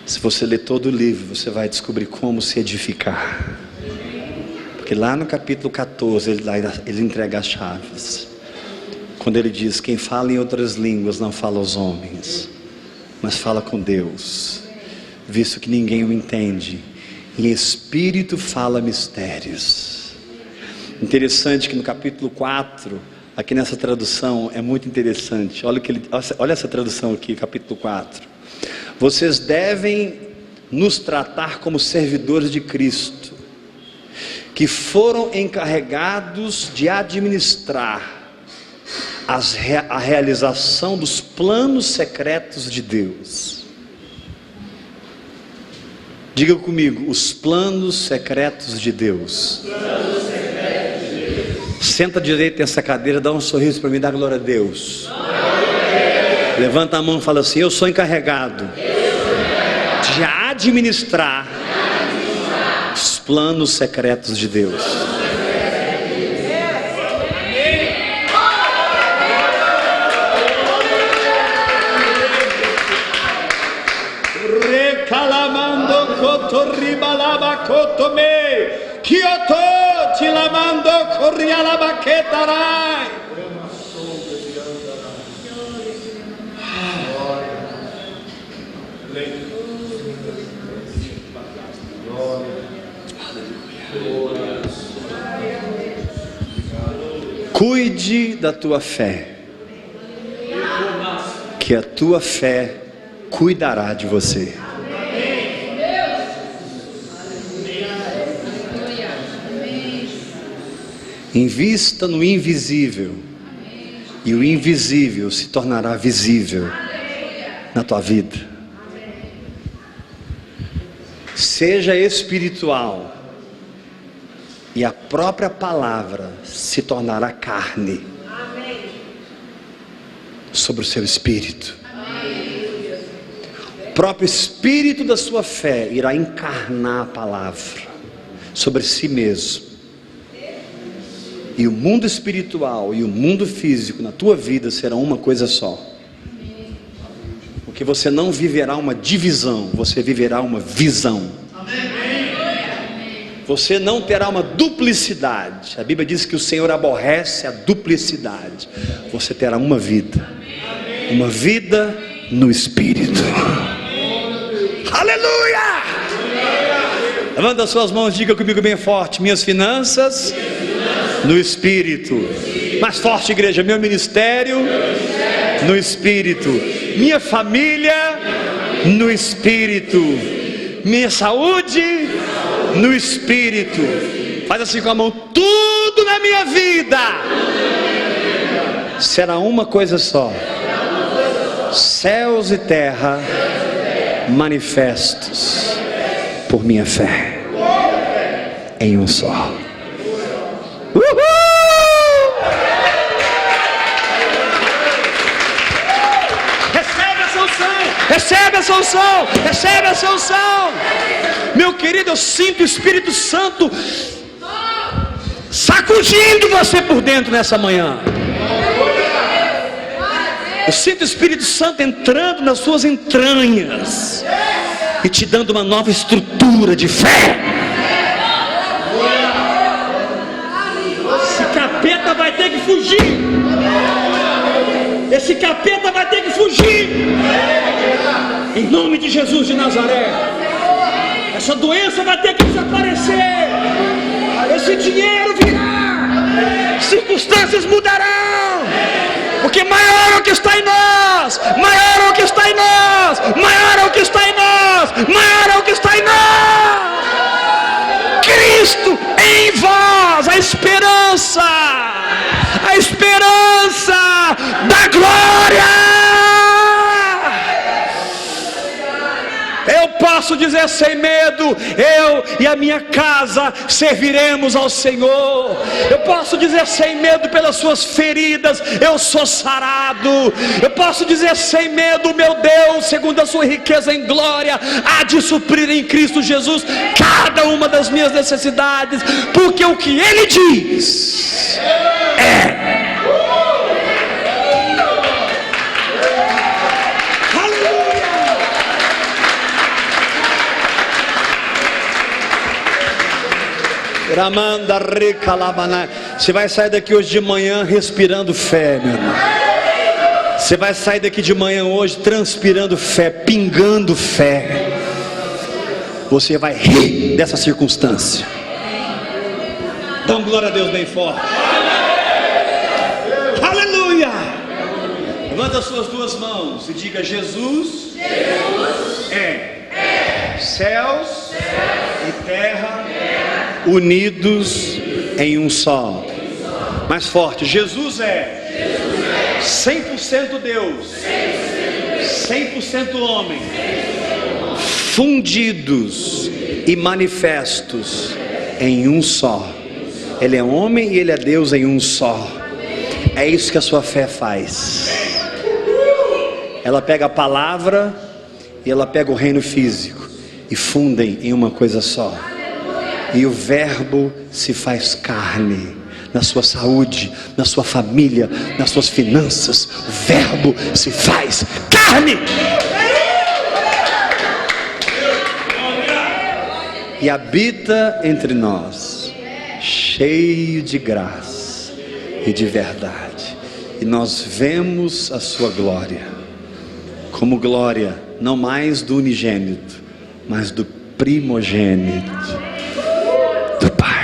Se você ler todo o livro, você vai descobrir como se edificar. Porque lá no capítulo 14, ele entrega as chaves. Quando ele diz: quem fala em outras línguas não fala aos homens, mas fala com Deus, visto que ninguém o entende. Em espírito fala mistérios. Interessante que no capítulo 4, aqui nessa tradução, é muito interessante. Olha essa tradução aqui, capítulo 4. Vocês devem nos tratar como servidores de Cristo, que foram encarregados de administrar a realização dos planos secretos de Deus. Diga comigo: os planos secretos de Deus. Senta direito nessa cadeira, dá um sorriso para mim, dá glória a Deus. Levanta a mão e fala assim: eu sou encarregado de administrar os planos secretos de Deus. Recalamando cotorribalaba cotome, Kyoto tilamando corrialaba quetarai. Cuide da tua fé, que a tua fé cuidará de você. Invista no invisível, e o invisível se tornará visível na tua vida. Seja espiritual, e a própria palavra se tornará carne sobre o seu espírito. O próprio espírito da sua fé irá encarnar a palavra sobre si mesmo. E o mundo espiritual e o mundo físico na tua vida serão uma coisa só. Porque você não viverá uma divisão, você viverá uma visão. Você não terá uma duplicidade. A Bíblia diz que o Senhor aborrece a duplicidade. Você terá uma vida no Espírito. Aleluia! Levanta as suas mãos, diga comigo bem forte: minhas finanças no Espírito. Mais forte, igreja: meu ministério no Espírito, minha família no Espírito, minha saúde no Espírito. Faz assim com a mão: tudo na minha vida será uma coisa só. Céus e terra manifestos por minha fé em um só. Recebe essa unção, recebe essa unção. Meu querido, eu sinto o Espírito Santo sacudindo você por dentro nessa manhã. Eu sinto o Espírito Santo entrando nas suas entranhas e te dando uma nova estrutura de fé. Esse capeta vai ter que fugir. Esse capeta vai ter que fugir. Em nome de Jesus de Nazaré. Essa doença vai ter que desaparecer. Esse dinheiro virá. Circunstâncias mudarão. Porque maior é o que está em nós. Maior é o que está em nós. Maior é o que está em nós. Maior é o que está em nós. Cristo em vós, a esperança da glória. Eu posso dizer sem medo: eu e a minha casa serviremos ao Senhor. Eu posso dizer sem medo: pelas suas feridas eu sou sarado. Eu posso dizer sem medo: meu Deus, segundo a sua riqueza em glória, há de suprir em Cristo Jesus cada uma das minhas necessidades, porque o que Ele diz é. Você vai sair daqui hoje de manhã respirando fé, meu irmão. Você vai sair daqui de manhã hoje transpirando fé, pingando fé. Você vai rir dessa circunstância. Dá glória a Deus bem forte. Aleluia. Levanta as suas duas mãos e diga: Jesus é céus e terra unidos em um só. Mais forte: Jesus é 100% Deus, 100% homem, fundidos e manifestos em um só. Ele é homem e Ele é Deus em um só. É isso que a sua fé faz. Ela pega a palavra e ela pega o reino físico e fundem em uma coisa só. E o verbo se faz carne na sua saúde, na sua família, nas suas finanças. O verbo se faz carne e habita entre nós, cheio de graça e de verdade. E nós vemos a sua glória, como glória não mais do unigênito, mas do primogênito do Pai.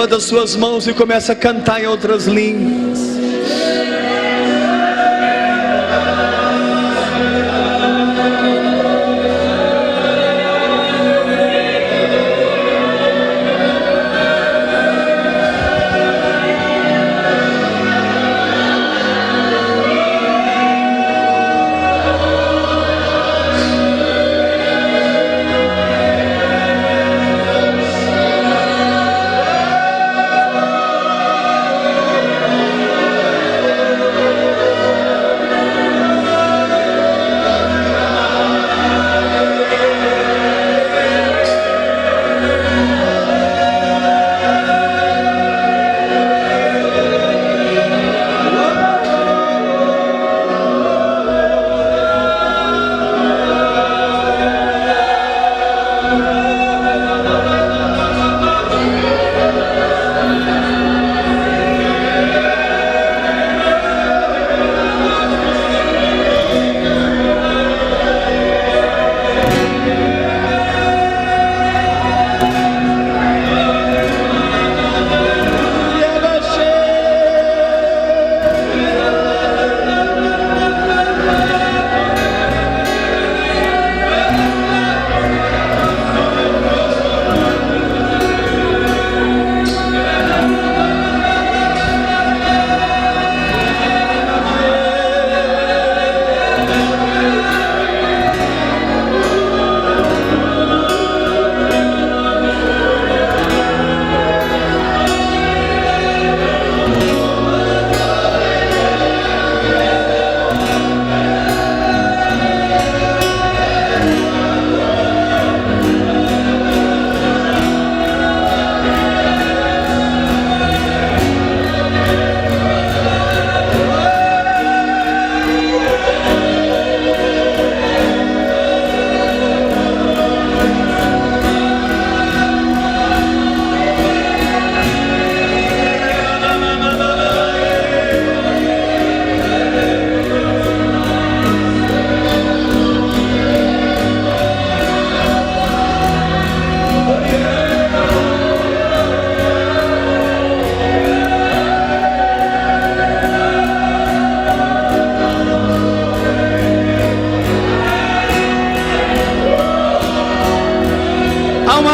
Levanta suas mãos e começa a cantar em outras línguas.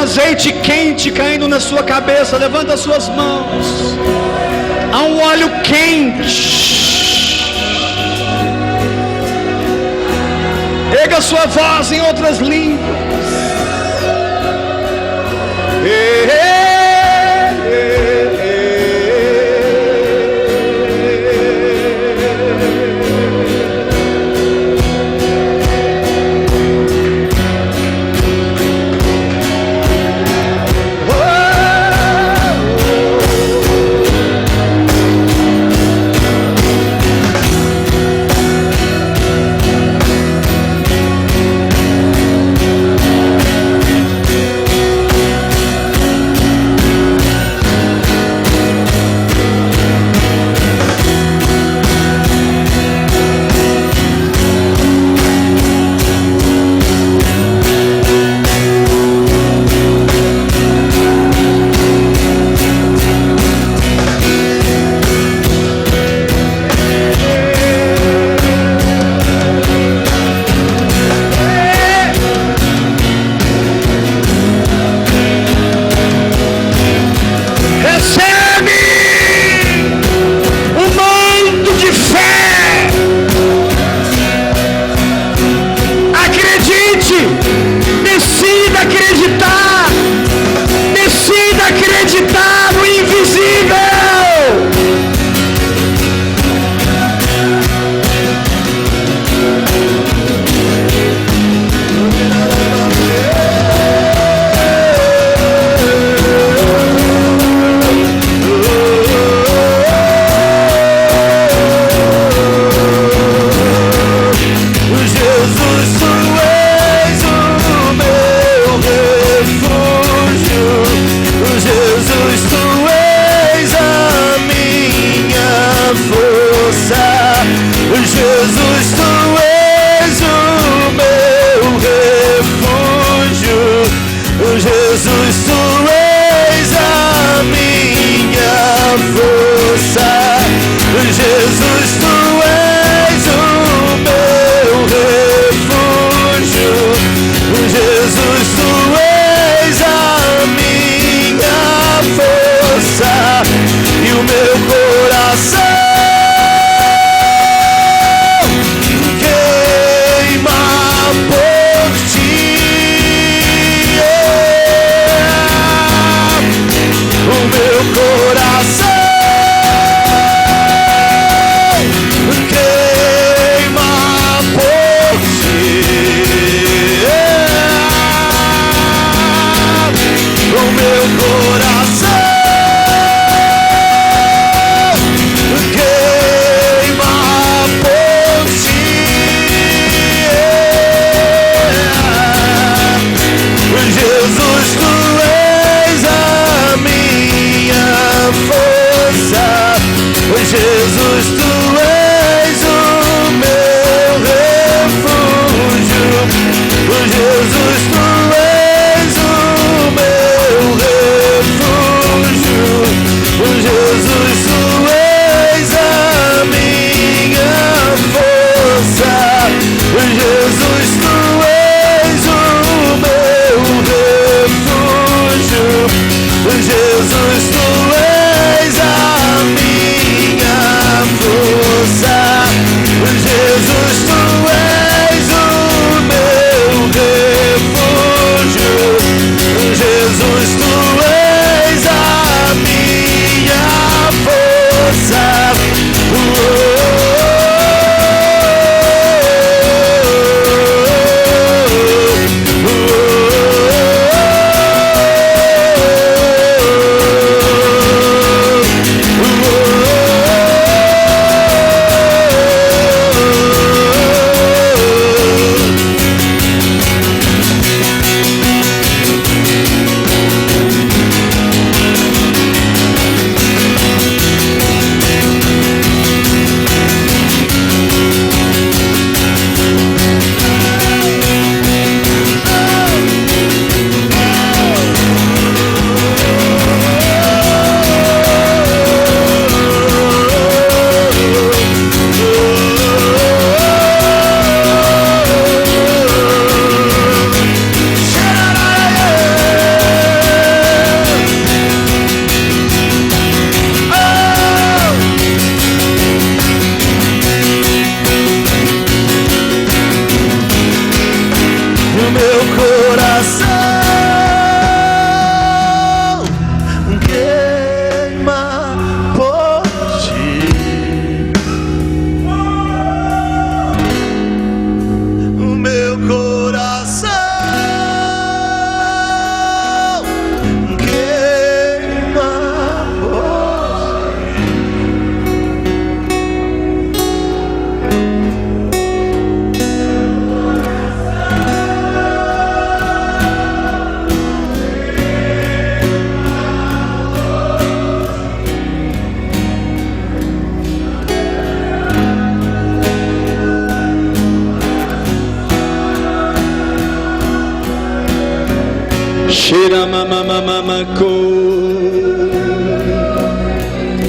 Azeite quente caindo na sua cabeça. Levanta as suas mãos. Há um óleo quente. Erga a sua voz em outras línguas.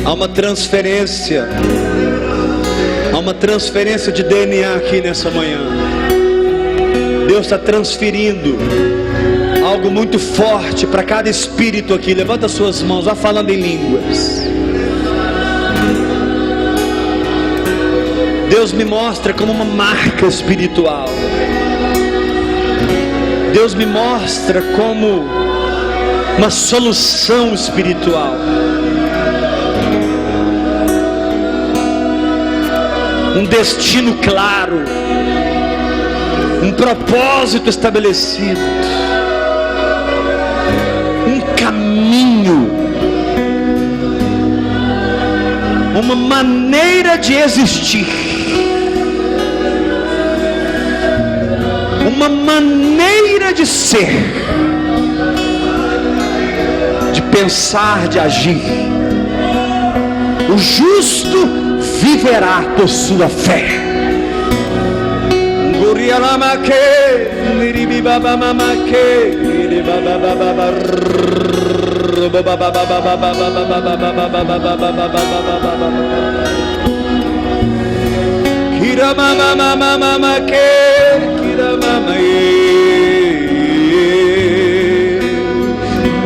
Há uma transferência. Há uma transferência de DNA aqui nessa manhã. Deus está transferindo algo muito forte para cada espírito aqui. Levanta suas mãos, vá falando em línguas. Deus me mostra como uma marca espiritual. Deus me mostra como uma solução espiritual. Um destino claro. Um propósito estabelecido. Um caminho. Uma maneira de existir. Uma maneira de ser, de pensar, de agir. O justo viverá por sua fé.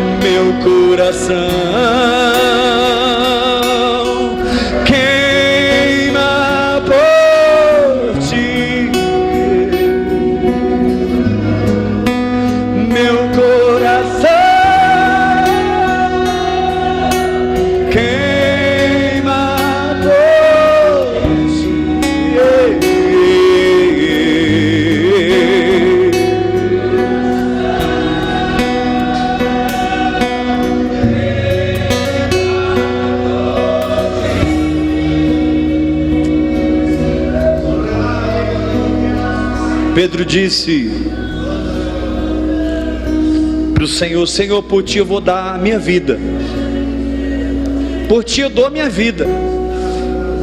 Meu coração queima por ti. Meu coração queima por ti. Pedro disse para o Senhor: Senhor, por ti eu vou dar a minha vida. Por ti eu dou a minha vida.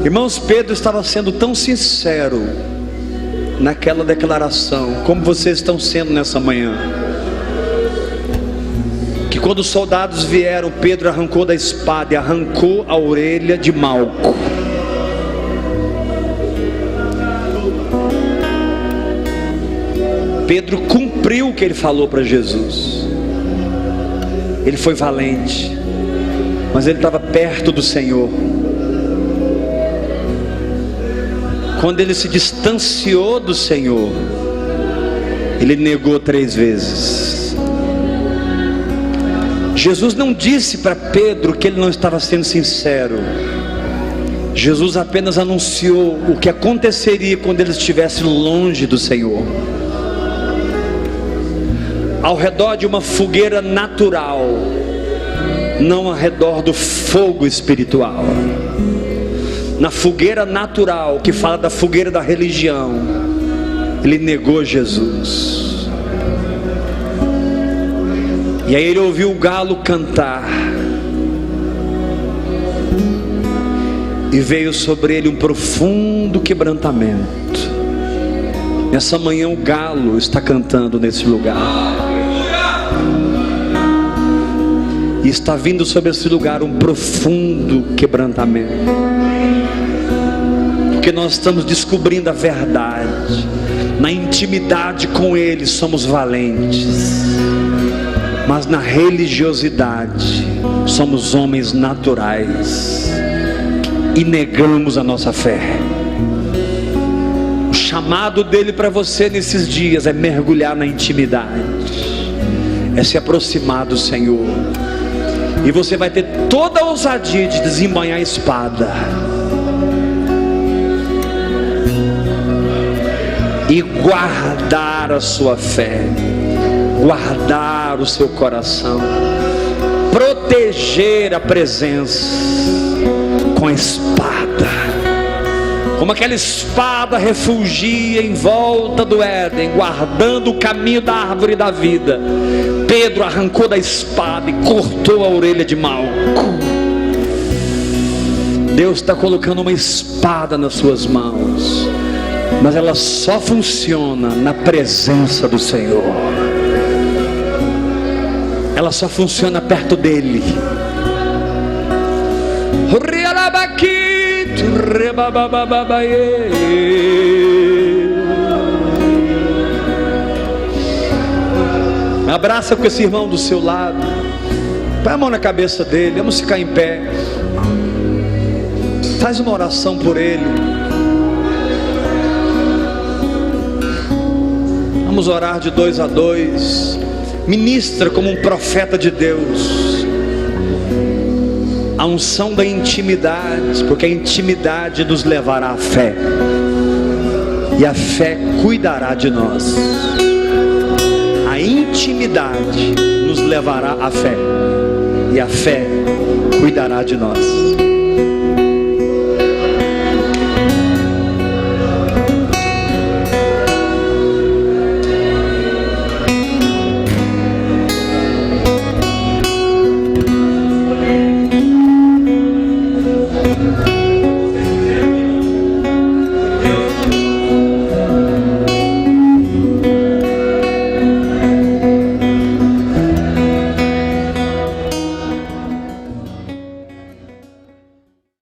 Irmãos, Pedro estava sendo tão sincero naquela declaração, como vocês estão sendo nessa manhã, que quando os soldados vieram, Pedro arrancou da espada e arrancou a orelha de Malco. Pedro cumpriu o que ele falou para Jesus. Ele foi valente, mas ele estava perto do Senhor. Quando ele se distanciou do Senhor, ele negou 3 vezes. Jesus não disse para Pedro que ele não estava sendo sincero. Jesus apenas anunciou o que aconteceria quando ele estivesse longe do Senhor. Ao redor de uma fogueira natural, não ao redor do fogo espiritual. Na fogueira natural, que fala da fogueira da religião, ele negou Jesus. E aí ele ouviu o galo cantar, e veio sobre ele um profundo quebrantamento. Nessa manhã o galo está cantando nesse lugar. E está vindo sobre esse lugar um profundo quebrantamento. Porque nós estamos descobrindo a verdade. Na intimidade com Ele somos valentes, mas na religiosidade somos homens naturais e negamos a nossa fé. O chamado dele para você nesses dias é mergulhar na intimidade, é se aproximar do Senhor. E você vai ter toda a ousadia de desembanhar a espada e guardar a sua fé, guardar o seu coração, proteger a presença com a espada, como aquela espada refugia em volta do Éden, guardando o caminho da árvore da vida. Pedro arrancou da espada e cortou a orelha de Malco. Deus está colocando uma espada nas suas mãos, mas ela só funciona na presença do Senhor. ela só funciona perto dele. Abraça com esse irmão do seu lado, põe a mão na cabeça dele, vamos ficar em pé, faz uma oração por ele. Vamos orar de 2 a 2. Ministra como um profeta de Deus a unção da intimidade, porque a intimidade nos levará à fé, e a fé cuidará de nós. A intimidade nos levará à fé, e a fé cuidará de nós.